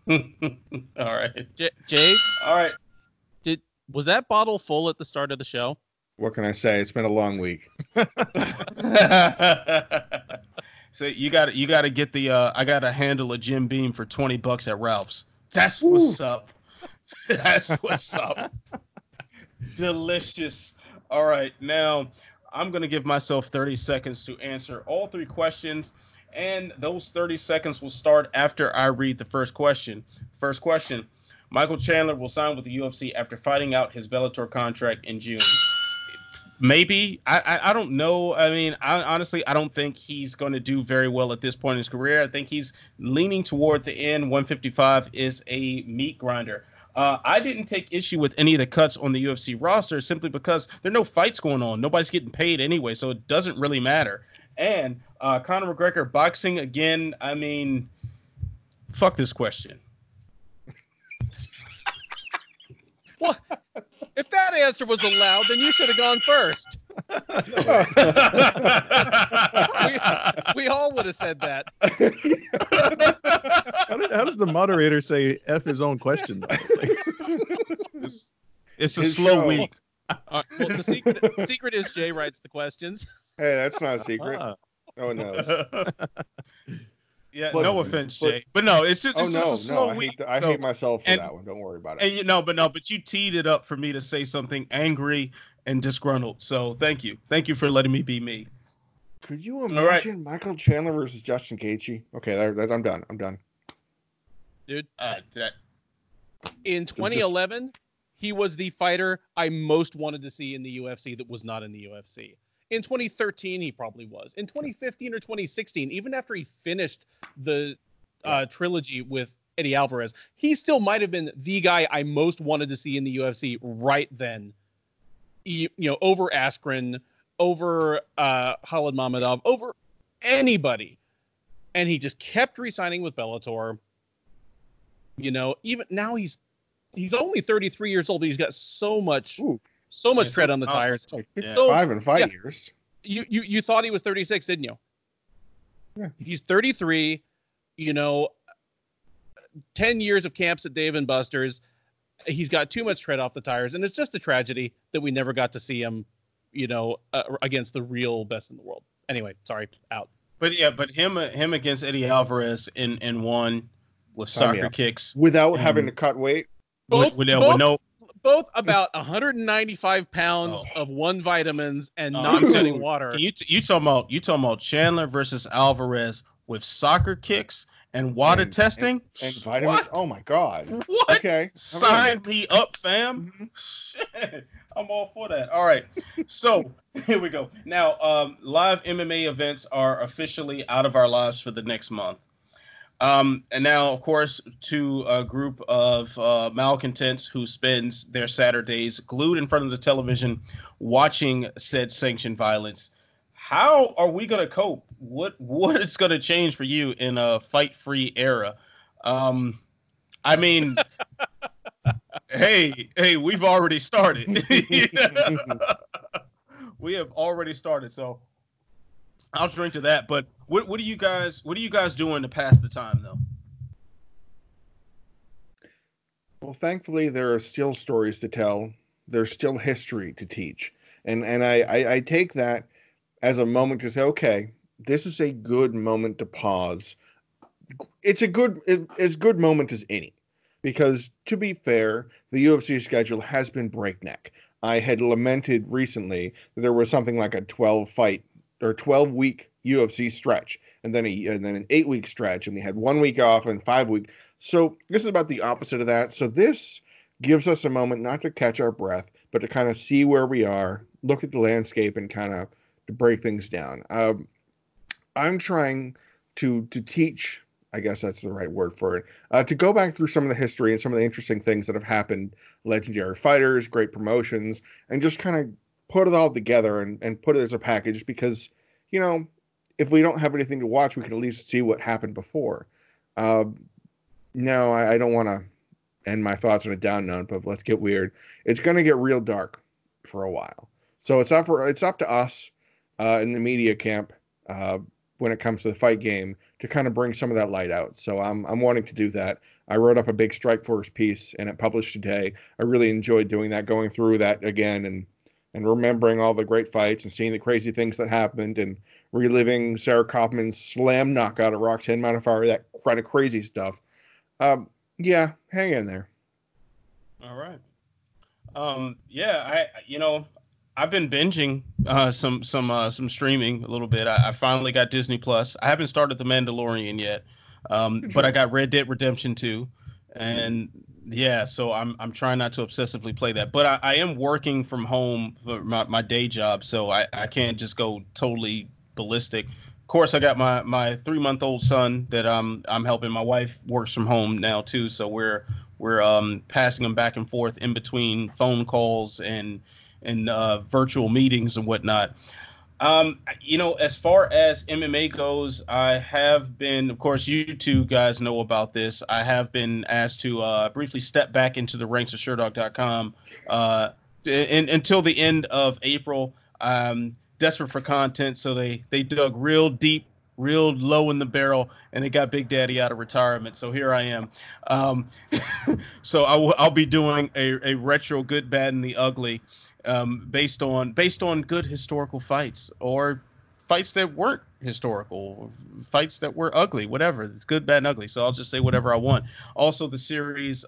All right. Jay? All right. Was that bottle full at the start of the show? What can I say? It's been a long week. So you got to get the I got to handle a Jim Beam for $20 at Ralph's. That's what's up. That's what's up. Delicious. All right. Now, I'm going to give myself 30 seconds to answer all 3 questions, and those 30 seconds will start after I read the first question. First question. Michael Chandler will sign with the UFC after fighting out his Bellator contract in June. Maybe. I don't know. I mean, honestly, I don't think he's going to do very well at this point in his career. I think he's leaning toward the end. 155 is a meat grinder. I didn't take issue with any of the cuts on the UFC roster simply because there are no fights going on. Nobody's getting paid anyway, so it doesn't really matter. And Conor McGregor boxing again, I mean, fuck this question. What? If that answer was allowed, then you should have gone first. we all would have said that. How does the moderator say F his own question? It's a slow week. Well, the secret is Jay writes the questions. Hey, that's not a secret. No one knows. Yeah, no offense, Jay, but no, it's just a slow week. I hate myself for that one. Don't worry about it. And but you teed it up for me to say something angry and disgruntled. So thank you for letting me be me. Could you imagine Michael Chandler versus Justin Gaethje? Okay, I'm done. Dude, in 2011, he was the fighter I most wanted to see in the UFC that was not in the UFC. In 2013, he probably was. In 2015 or 2016, even after he finished the trilogy with Eddie Alvarez, he still might have been the guy I most wanted to see in the UFC right then. Over Askren, over Khalid Mammadov, over anybody. And he just kept re-signing with Bellator. Even now he's only 33 years old, but he's got so much tread on the tires. Like 5 in 5 years. You thought he was 36, didn't you? Yeah. He's 33. 10 years of camps at Dave & Buster's. He's got too much tread off the tires, and it's just a tragedy that we never got to see him, against the real best in the world. Anyway, sorry, out. But him against Eddie Alvarez in one with soccer kicks without having to cut weight. Both about 195 pounds of one vitamins and not cutting water. You talking about Chandler versus Alvarez with soccer kicks and water testing and vitamins? What? Oh my God! What? Okay, sign me up, fam. Mm-hmm. Shit, I'm all for that. All right, so here we go. Now, live MMA events are officially out of our lives for the next month. And now, of course, to a group of malcontents who spends their Saturdays glued in front of the television watching said sanctioned violence, how are we going to cope? What is going to change for you in a fight-free era? I mean, hey, we've already started. We have already started, so I'll drink to that. But what are you guys doing to pass the time, though? Well, thankfully, there are still stories to tell. There's still history to teach, and I take that as a moment to say, okay, this is a good moment to pause. It's as good moment as any, because to be fair, the UFC schedule has been breakneck. I had lamented recently that there was something like a 12-fight or 12-week UFC stretch, and then an 8-week stretch, and we had 1 week off and 5 weeks. So this is about the opposite of that. So this gives us a moment not to catch our breath, but to kind of see where we are, look at the landscape, and kind of to break things down. I'm trying to teach, I guess that's the right word for it, to go back through some of the history and some of the interesting things that have happened, legendary fighters, great promotions, and just kind of put it all together and put it as a package, because, if we don't have anything to watch, we can at least see what happened before. No, I don't want to end my thoughts on a down note, but let's get weird. It's going to get real dark for a while. So it's up to us in the media camp when it comes to the fight game to kind of bring some of that light out. So I'm wanting to do that. I wrote up a big Strikeforce piece and it published today. I really enjoyed doing that, going through that again and remembering all the great fights and seeing the crazy things that happened and reliving Sarah Kaufman's slam knockout at Roxanne Modafferi, that kind of crazy stuff. Yeah, hang in there. All right. I've been binging some streaming a little bit. I finally got Disney Plus. I haven't started The Mandalorian yet, but I got Red Dead Redemption 2, and Yeah, so I'm trying not to obsessively play that, but I am working from home for my day job, so I can't just go totally ballistic. Of course, I got my 3-month-old son that I'm helping. My wife works from home now too, so we're passing them back and forth in between phone calls and virtual meetings and whatnot. As far as MMA goes, I have been, of course, you two guys know about this. I have been asked to briefly step back into the ranks of SureDog.com until the end of April. I'm desperate for content, so they dug real deep, real low in the barrel, and they got Big Daddy out of retirement. So here I am. Um, so I'll be doing a retro good, bad, and the ugly, based on good historical fights or fights that weren't historical, fights that were ugly, whatever. It's good, bad, and ugly. So I'll just say whatever I want. Also, the series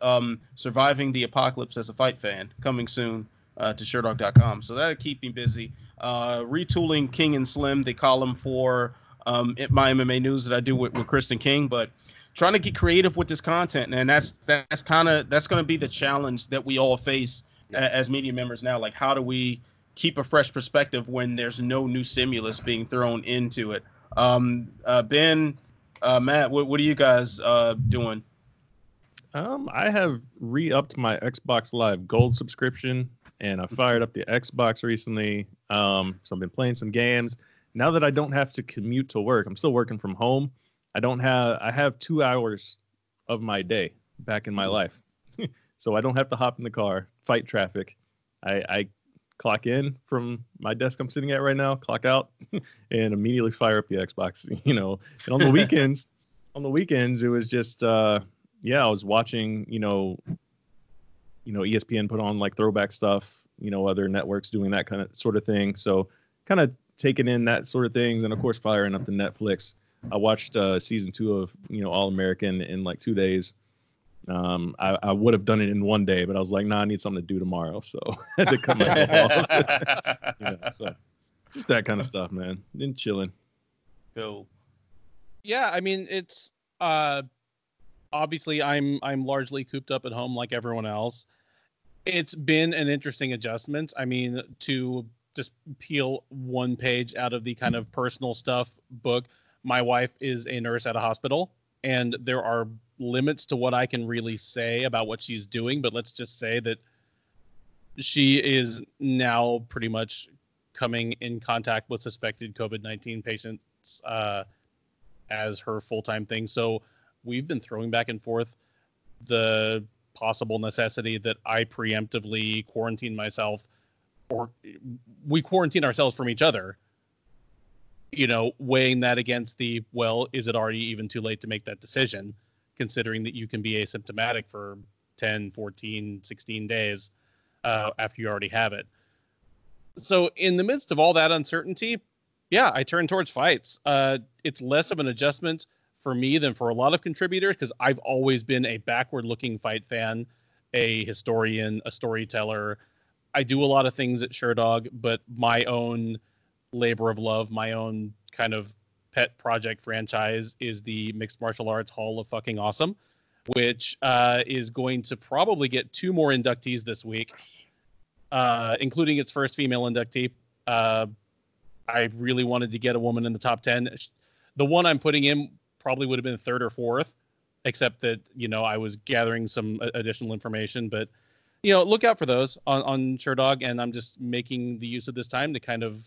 Surviving the Apocalypse as a Fight Fan coming soon to SureDog.com. So that'll keep me busy. Retooling King and Slim, the column for my MMA news that I do with Kristen King, but trying to get creative with this content, and that's going to be the challenge that we all face as media members now. Like, how do we keep a fresh perspective when there's no new stimulus being thrown into it? Ben, Matt, what are you guys doing? I have re-upped my Xbox Live Gold subscription, and I fired up the Xbox recently. So I've been playing some games. Now that I don't have to commute to work, I'm still working from home. I have 2 hours of my day back in my life. So I don't have to hop in the car, fight traffic. I clock in from my desk I'm sitting at right now, clock out, and immediately fire up the Xbox. And on the weekends, it was just I was watching, ESPN put on like throwback stuff, other networks doing that kind of sort of thing. So kind of taking in that sort of things, and of course firing up the Netflix. I watched season 2 of All American in like 2 days. I would have done it in 1 day, but I was like, nah, I need something to do tomorrow, so I had to cut myself off. So just that kind of stuff, man. Been chilling. Cool. Yeah, I mean, it's obviously I'm largely cooped up at home like everyone else. It's been an interesting adjustment. I mean, to just peel one page out of the kind of personal stuff book. My wife is a nurse at a hospital, and there are limits to what I can really say about what she's doing. But let's just say that she is now pretty much coming in contact with suspected COVID-19 patients as her full-time thing. So we've been throwing back and forth the possible necessity that I preemptively quarantine myself, or we quarantine ourselves from each other, weighing that against is it already even too late to make that decision, considering that you can be asymptomatic for 10, 14, 16 days after you already have it. So in the midst of all that uncertainty, yeah, I turn towards fights. It's less of an adjustment for me than for a lot of contributors, because I've always been a backward-looking fight fan, a historian, a storyteller. I do a lot of things at SureDog, but my own labor of love, my own kind of pet project franchise is the Mixed Martial Arts Hall of Fucking Awesome, which is going to probably get 2 more inductees this week, including its first female inductee. I really wanted to get a woman in the top 10. The one I'm putting in probably would have been 3rd or 4th, except that, I was gathering some additional information. But, look out for those on SureDog, and I'm just making the use of this time to kind of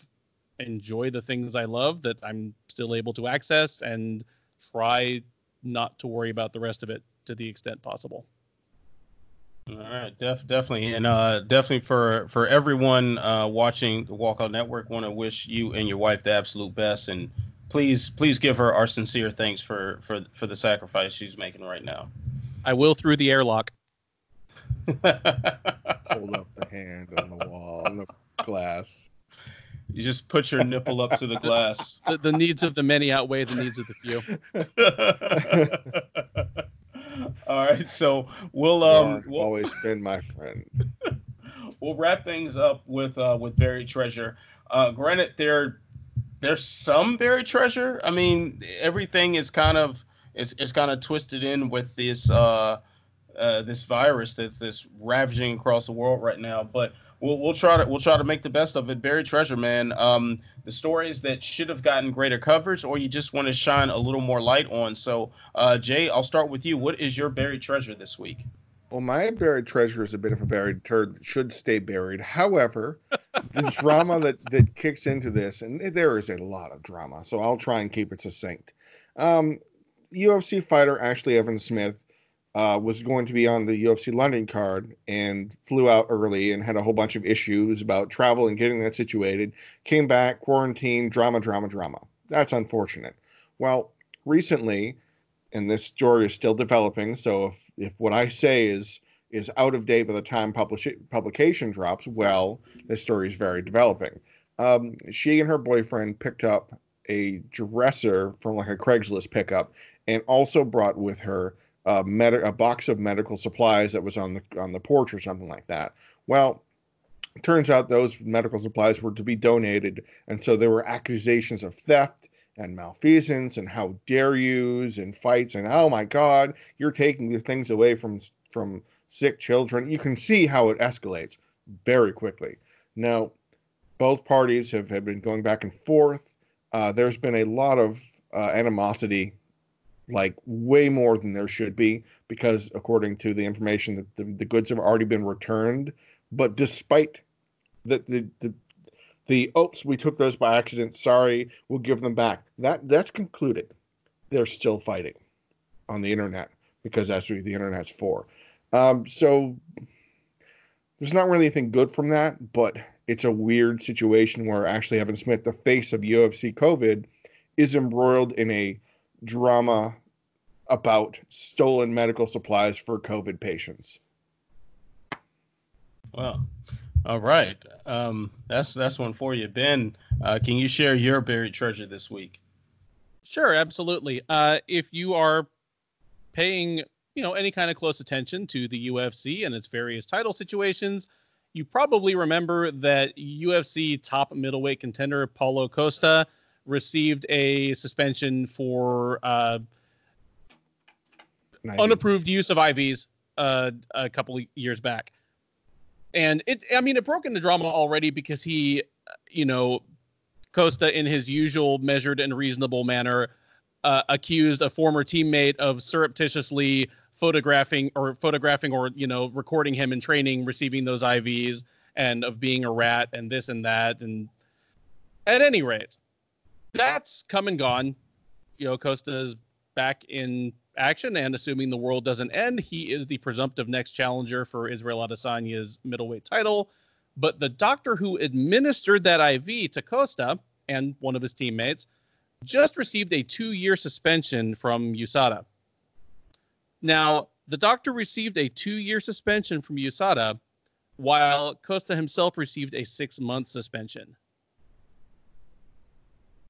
enjoy the things I love that I'm still able to access, and try not to worry about the rest of it to the extent possible. All right, definitely, and definitely for everyone watching the Walkout Network, want to wish you and your wife the absolute best, and please give her our sincere thanks for the sacrifice she's making right now. I will through the airlock. Hold up the hand on the wall, on the glass. You just put your nipple up to the glass. The needs of the many outweigh the needs of the few. All right, so we'll always been my friend. We'll wrap things up with buried treasure. Granted, there's some buried treasure. I mean, everything is kind of twisted in with this this virus that's ravaging across the world right now. But we'll try to make the best of it. Buried treasure, man. The stories that should have gotten greater coverage, or you just want to shine a little more light on. So, Jay, I'll start with you. What is your buried treasure this week? Well, my buried treasure is a bit of a buried turd that should stay buried. However, the drama that kicks into this, and there is a lot of drama, so I'll try and keep it succinct. UFC fighter Ashlee Evans-Smith was going to be on the UFC London card and flew out early and had a whole bunch of issues about travel and getting that situated. Came back, quarantine, drama. That's unfortunate. Well, recently, and this story is still developing, so if what I say is out of date by the time publication drops, well, this story is very developing. She and her boyfriend picked up a dresser from like a Craigslist pickup, and also brought with her a box of medical supplies that was on the porch or something like that. Well, it turns out those medical supplies were to be donated, and so there were accusations of theft and malfeasance and how dare yous and fights and oh my God, you're taking the things away from sick children. You can see how it escalates very quickly. Now, both parties have been going back and forth. There's been a lot of animosity, like way more than there should be, because according to the information, the goods have already been returned. But despite the oops, we took those by accident, sorry, we'll give them back, that's concluded. They're still fighting on the internet, because that's what the internet's for. So there's not really anything good from that, but it's a weird situation where Ashlee Evans-Smith, the face of UFC COVID, is embroiled in a drama about stolen medical supplies for COVID patients. Well, all right. That's one for you. Ben, can you share your buried treasure this week? Sure, absolutely. If you are paying, any kind of close attention to the UFC and its various title situations, you probably remember that UFC top middleweight contender Paulo Costa received a suspension for unapproved use of IVs a couple of years back. And it broke into drama already because he, Costa, in his usual measured and reasonable manner, accused a former teammate of surreptitiously photographing or recording him in training, receiving those IVs, and of being a rat and this and that. And at any rate, that's come and gone. Costa's back in action, and assuming the world doesn't end, he is the presumptive next challenger for Israel Adesanya's middleweight title. But the doctor who administered that IV to Costa and one of his teammates just received a 2-year suspension from USADA. Now, the doctor received a 2-year suspension from USADA, while Costa himself received a 6-month suspension.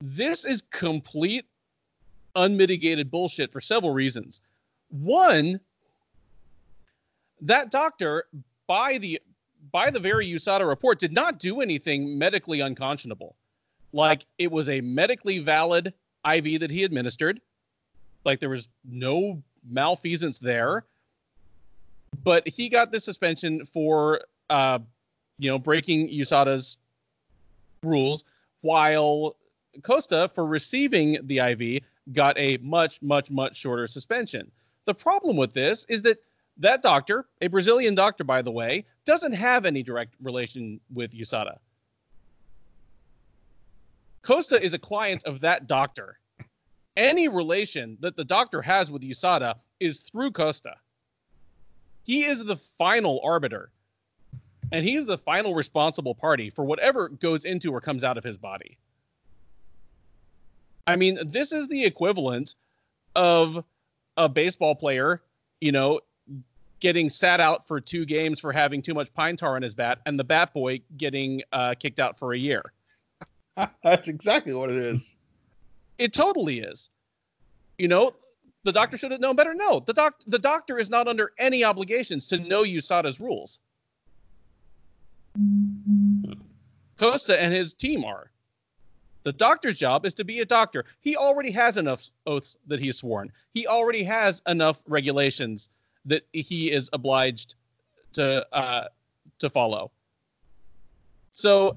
This is complete unmitigated bullshit for several reasons. One, that doctor, by the very USADA report, did not do anything medically unconscionable. Like, it was a medically valid IV that he administered. Like, there was no malfeasance there. But he got this suspension for, breaking USADA's rules, while Costa, for receiving the IV, got a much, much, much shorter suspension. The problem with this is that doctor, a Brazilian doctor, by the way, doesn't have any direct relation with USADA. Costa is a client of that doctor. Any relation that the doctor has with USADA is through Costa. He is the final arbiter, and he's the final responsible party for whatever goes into or comes out of his body. I mean, this is the equivalent of a baseball player, getting sat out for 2 games for having too much pine tar in his bat, and the bat boy getting kicked out for a year. That's exactly what it is. It totally is. The doctor should have known better. No, the doctor is not under any obligations to know USADA's rules. Costa and his team are. The doctor's job is to be a doctor. He already has enough oaths that he's sworn. He already has enough regulations that he is obliged to follow. So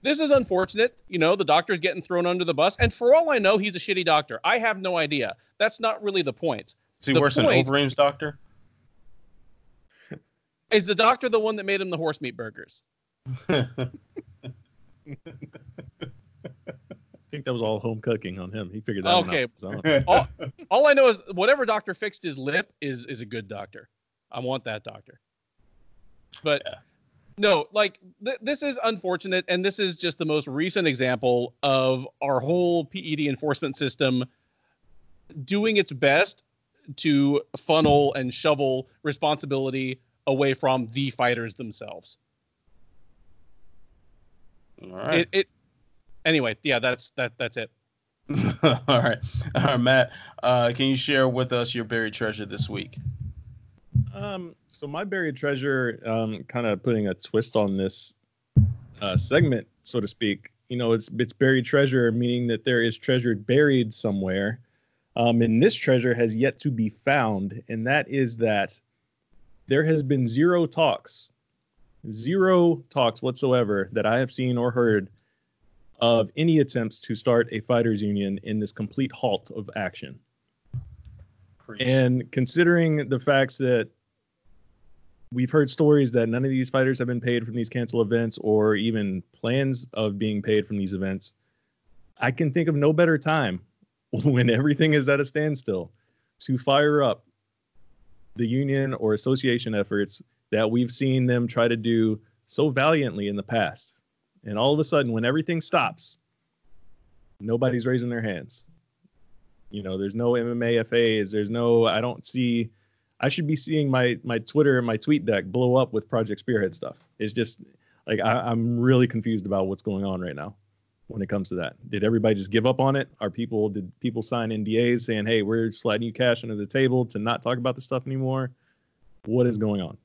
this is unfortunate. You know, the doctor's getting thrown under the bus. And for all I know, he's a shitty doctor. I have no idea. That's not really the point. Is he worse than Overeem's doctor? Is the doctor the one that made him the horse meat burgers? I think that was all home cooking on him. He figured that one out. All I know is whatever doctor fixed his lip is a good doctor. I want that doctor. But no, like this is unfortunate, and this is just the most recent example of our whole PED enforcement system doing its best to funnel and shovel responsibility away from the fighters themselves. All right. Anyway, yeah, that's it. All right, Matt. Can you share with us your buried treasure this week? So my buried treasure, kind of putting a twist on this segment, so to speak. You know, it's buried treasure, meaning that there is treasure buried somewhere. And this treasure has yet to be found, and that is that there has been zero talks whatsoever that I have seen or heard of any attempts to start a fighters union in this complete halt of action. And considering the facts that we've heard stories that none of these fighters have been paid from these cancel events or even plans of being paid from these events, I can think of no better time when everything is at a standstill to fire up the union or association efforts that we've seen them try to do so valiantly in the past. And all of a sudden, when everything stops, nobody's raising their hands. You know, there's no MMA FAs. There's no, I should be seeing my Twitter and my tweet deck blow up with Project Spearhead stuff. It's just like, I'm really confused about what's going on right now when it comes to that. Did everybody just give up on it? Did people sign NDAs saying, hey, we're sliding you cash under the table to not talk about this stuff anymore? What is going on?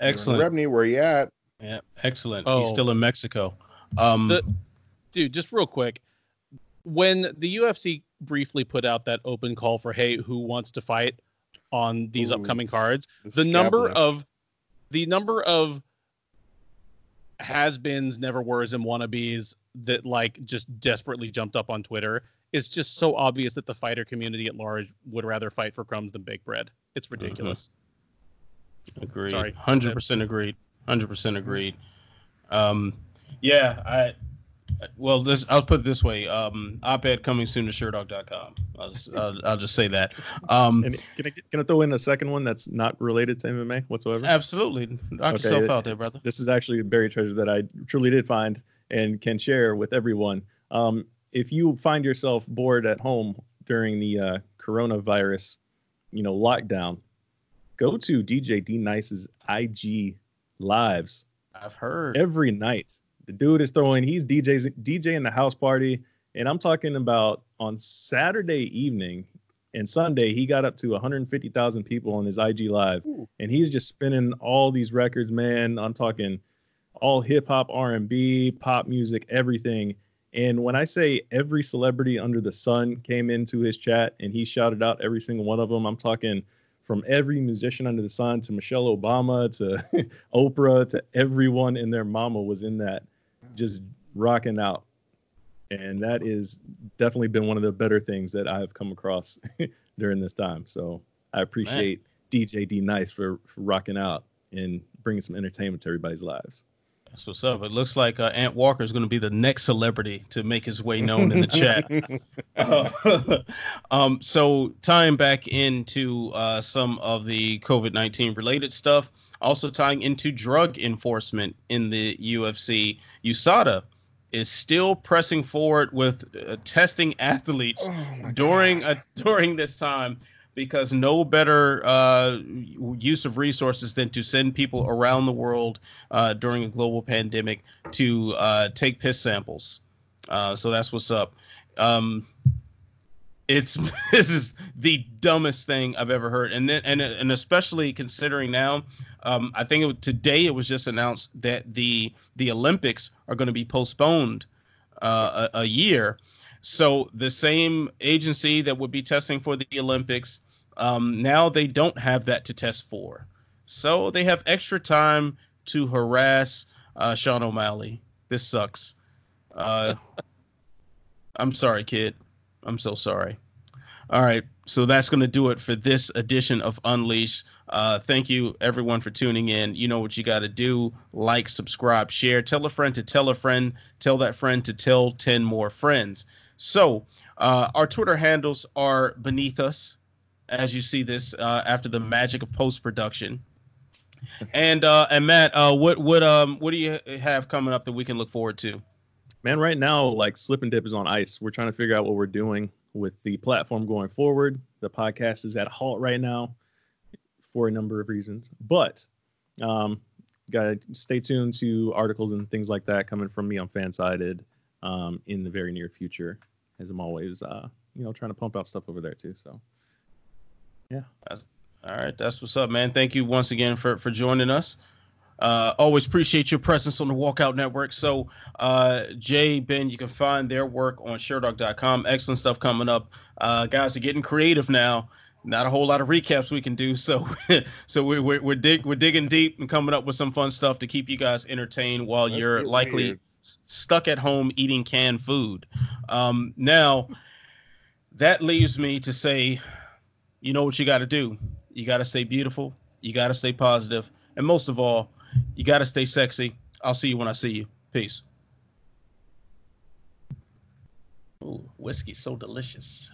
Excellent. Rebney, where you at? Yeah, excellent. He's still in Mexico. Dude, just real quick. When the UFC briefly put out that open call for, hey, who wants to fight on these upcoming cards, the number of has-beens, never-weres, and wannabes that like just desperately jumped up on Twitter is just so obvious that the fighter community at large would rather fight for crumbs than bake bread. It's ridiculous. Agreed. Sorry. 100% agreed. 100% agreed. I'll put it this way. Op-ed coming soon to SureDog.com. I'll just say that. And can I throw in a second one that's not related to MMA whatsoever? Absolutely. Knock yourself out there, brother. This is actually a buried treasure that I truly did find and can share with everyone. If you find yourself bored at home during the coronavirus, lockdown, go to DJ D Nice's IG lives. I've heard every night. The dude is he's DJing the house party. And I'm talking about on Saturday evening and Sunday, he got up to 150,000 people on his IG live. Ooh. And he's just spinning all these records, man. I'm talking all hip hop, R&B, pop music, everything. And when I say every celebrity under the sun came into his chat and he shouted out every single one of them, I'm talking from every musician under the sun to Michelle Obama to Oprah to everyone and their mama was in that, just rocking out. And that is definitely been one of the better things that I've come across during this time. So I appreciate DJ D Nice for rocking out and bringing some entertainment to everybody's lives. That's what's up. It looks like Ant Walker is going to be the next celebrity to make his way known in the chat. So tying back into some of the COVID-19 related stuff, also tying into drug enforcement in the UFC, USADA is still pressing forward with testing athletes during this time, because no better use of resources than to send people around the world during a global pandemic to take piss samples. So that's what's up. This is the dumbest thing I've ever heard, and especially considering now, I think today it was just announced that the Olympics are going to be postponed a year. So the same agency that would be testing for the Olympics Now they don't have that to test for. So they have extra time to harass Sean O'Malley. This sucks. I'm sorry, kid. I'm so sorry. All right. So that's going to do it for this edition of Unleashed. Thank you, everyone, for tuning in. You know what you got to do. Like, subscribe, share. Tell a friend to tell a friend. Tell that friend to tell 10 more friends. So our Twitter handles are beneath us, as you see this after the magic of post-production. And Matt, what do you have coming up that we can look forward to? Man, right now, like Slip and Dip is on ice. We're trying to figure out what we're doing with the platform going forward. The podcast is at a halt right now for a number of reasons, but gotta stay tuned to articles and things like that coming from me on FanSided in the very near future, as I'm always trying to pump out stuff over there too. So yeah. All right, that's what's up, man. Thank you once again for joining us. Always appreciate your presence on the Walkout Network. So, Jay, Ben, you can find their work on Sherdog.com. Excellent stuff coming up. Guys are getting creative now. Not a whole lot of recaps we can do. So, we're digging deep and coming up with some fun stuff to keep you guys entertained while you're likely stuck at home eating canned food. Now, that leaves me to say, you know what you got to do. You got to stay beautiful. You got to stay positive. And most of all, you got to stay sexy. I'll see you when I see you. Peace. Ooh, whiskey's so delicious.